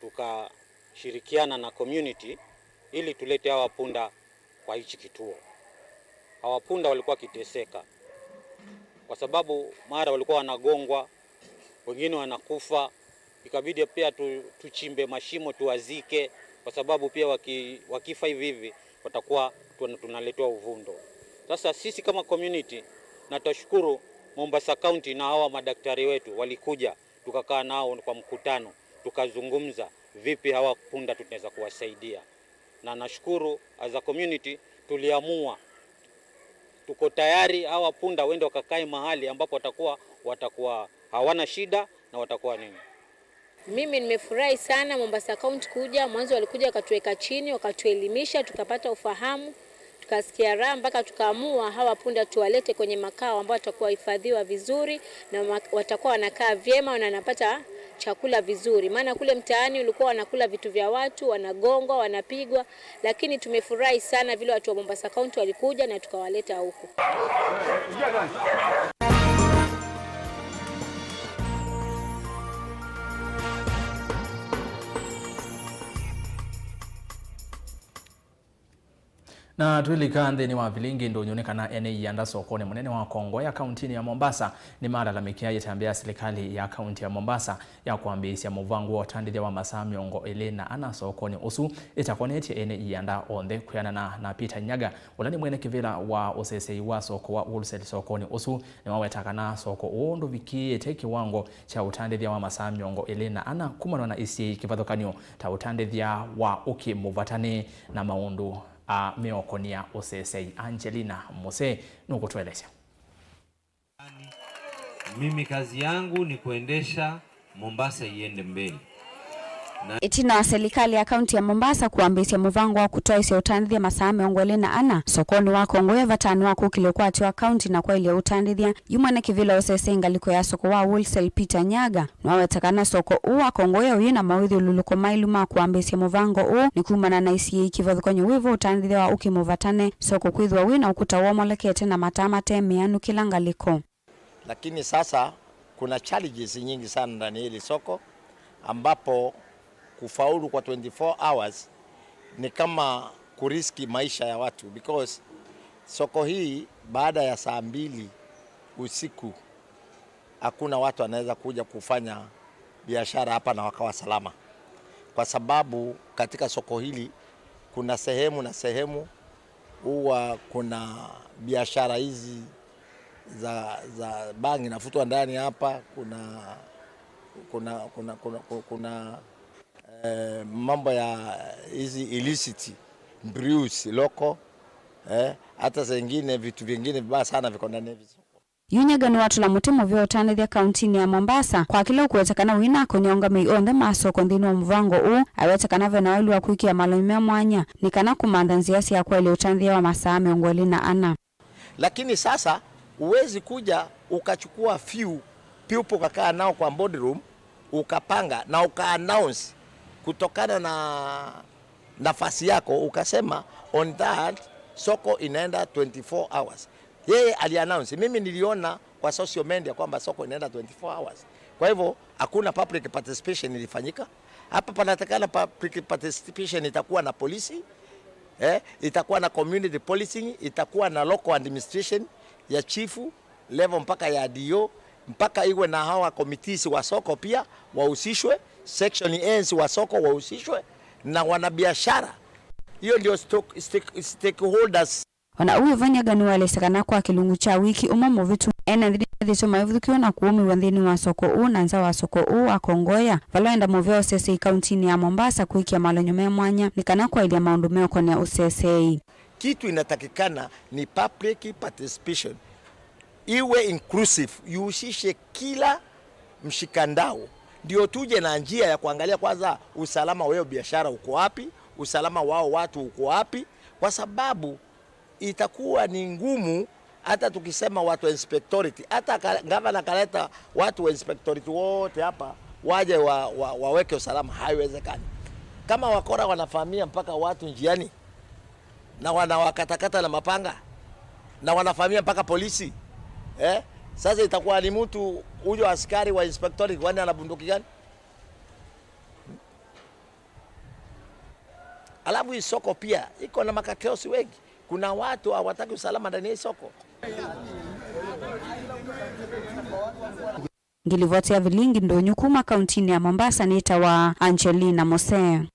tukashirikiana na community ili tulete hawa punda kwa hichi kituo. Hawa punda walikuwa kiteseka kwa sababu mara walikuwa wanagongwa, wengine wanakufa, ikabidi pia tuchimbe mashimo tuwazike kwa sababu pia wakifa hivi watakuwa tunaletwa uvundo. Sasa sisi kama community na tashukuru Mombasa County na hawa madaktari wetu walikuja, tukakaa nao kwa mkutano, tukazungumza vipi hawa punda tunaweza kuwasaidia. Na nashukuru as a community tuliamua tuko tayari hawa punda wende wakakae mahali ambapo watakuwa hawana shida na watakuwa nini. Mimi nimefurahi sana Mombasa County kuja. Mwanzo walikuja wakatuweka chini, wakatuelimisha, tukapata ufahamu, tukasikia raha mpaka tukaamua hawa punda tuwalete kwenye makao ambao watakuwa hifadhiwa vizuri na watakuwa wanakaa vyema na wanapata chakula vizuri. Maana kule mtaani ulikuwa wanakula vitu vya watu, wanagongwa, wanapigwa, lakini tumefurahi sana vile watu wa Mombasa County walikuja na tukawaleta huku. Na tuilika nthini wa Vilingi ndo nyonekana ene yanda sokoni munene wa Kongo ya kaunti ya Mombasa ni malalamikia yatambia serikali ya kaunti ya Mombasa ya kuambisia muvangu wa tandithia wa masaa miongo elena ana sokoni usu itakoneti ene yanda onthe kuyana na Peter Nyaga ulani mwene kivila wa usesei wa soko wa wholesale sokoni usu ni wawetakana soko uondo viki teki wango cha utandithia wa masaa miongo elena ana kumano na isi kivadhokanyo ta utandithia wa uki muvatane na maundu meokonia usesei. Angelina Mose nuko tueleza. Mimi kazi yangu ni kuendesha Mombasa iende mbele. Itina wa serikali ya kaunti ya Mombasa kuambisia muvango wa kutoa isi utandithia masaa miongo elena ana sokoni wa Kongo ya vatani wako kiliokwati wa kaunti na kwa ili ya utandithia yumane kivila usesei ngaliko ya soko wa wholesale Peter Nyaga na wetakana soko uwa Kongo ya uyina mawidhi ululuko mailuma kuambisia muvango u ni kumana na isi kivadhukonyo wivu utandithia wa uki muvatane soko kuidhu wa wina ukuta uomolekete na matamate mianu kila ngaliko. Lakini sasa kuna challenges nyingi sana ndani hili soko ambapo kufaulu kwa 24 hours ni kama kuriski maisha ya watu, because soko hii baada ya saa 2 usiku hakuna watu wanaweza kuja kufanya biashara hapa na wakawa salama, kwa sababu katika soko hili kuna sehemu na sehemu huwa kuna biashara hizi za bangi nafutwa ndani hapa, kuna mambo ya hizi illicit brews loko, hata zingine vitu vingine vibaya sana viko ndani hivi. Yunyaga ni watu la mutimo vya utandithia kaunti ya Mombasa kwa kila kuwetakana WINAKE nionga meionde masoko nthini wa mvango u awetakana vena wailu wa kuikia malomimea mwanya ni kana kumanda nziasi ya kwa ili utandithia wa masaa miongo elena ana. Lakini sasa uwezi kuja ukachukua few people kakaa nao kwa boardroom ukapanga na uka-announce kutokana na nafasi yako ukasema on that soko inaenda 24 hours. Yeye ali-announce, mimi niliona kwa social media kwamba soko inaenda 24 hours. Kwa hivyo hakuna public participation ilifanyika. Hapa panatakana public participation itakuwa na polisi, itakuwa na community policing, itakuwa na local administration ya chifu level mpaka ya DO, mpaka iwe na hawa committees wa soko pia wahusishwe, section ends wa soko wahusishwe na wanabiashara. Hiyo ndio stakeholders. Wana uwe vanyaga ni wale sakana kwa kilungu cha wiki umomo vitu ena ndito maivudhukiwa na kuumi wandhini wa soko u na nza wa soko u wa Kongoya valoenda moveo usesei kauntini ya Mombasa kuikia malonyomea mwanya nikana kwa ili ya maundumeo kone ya usesei. Kitu inatakikana ni public participation, iwe inclusive, yuhusishe kila mshikandao, ndio tuje na njia ya kuangalia kwanza usalama wao biashara uko wapi, usalama wao watu uko wapi, kwa sababu itakuwa ni ngumu hata tukisema watu inspectorate, hata gavana kaleta watu inspectorate wote hapa waje waweke usalama, haiwezekani. Kama wakora wanafahamia mpaka watu njiani na wanawakatakata na mapanga, na wanafahamia mpaka polisi. Sasa itakuwa ni mtu huyo askari wa inspectorate kwani ana bunduki gani? Alafu hii soko pia iko na makateosi wengi. Kuna watu hawataki usalama ndani ya soko. Ngilivotia Vilingi ndo nyukuma kauntini ya Mombasa nita wa Angelina Mosea.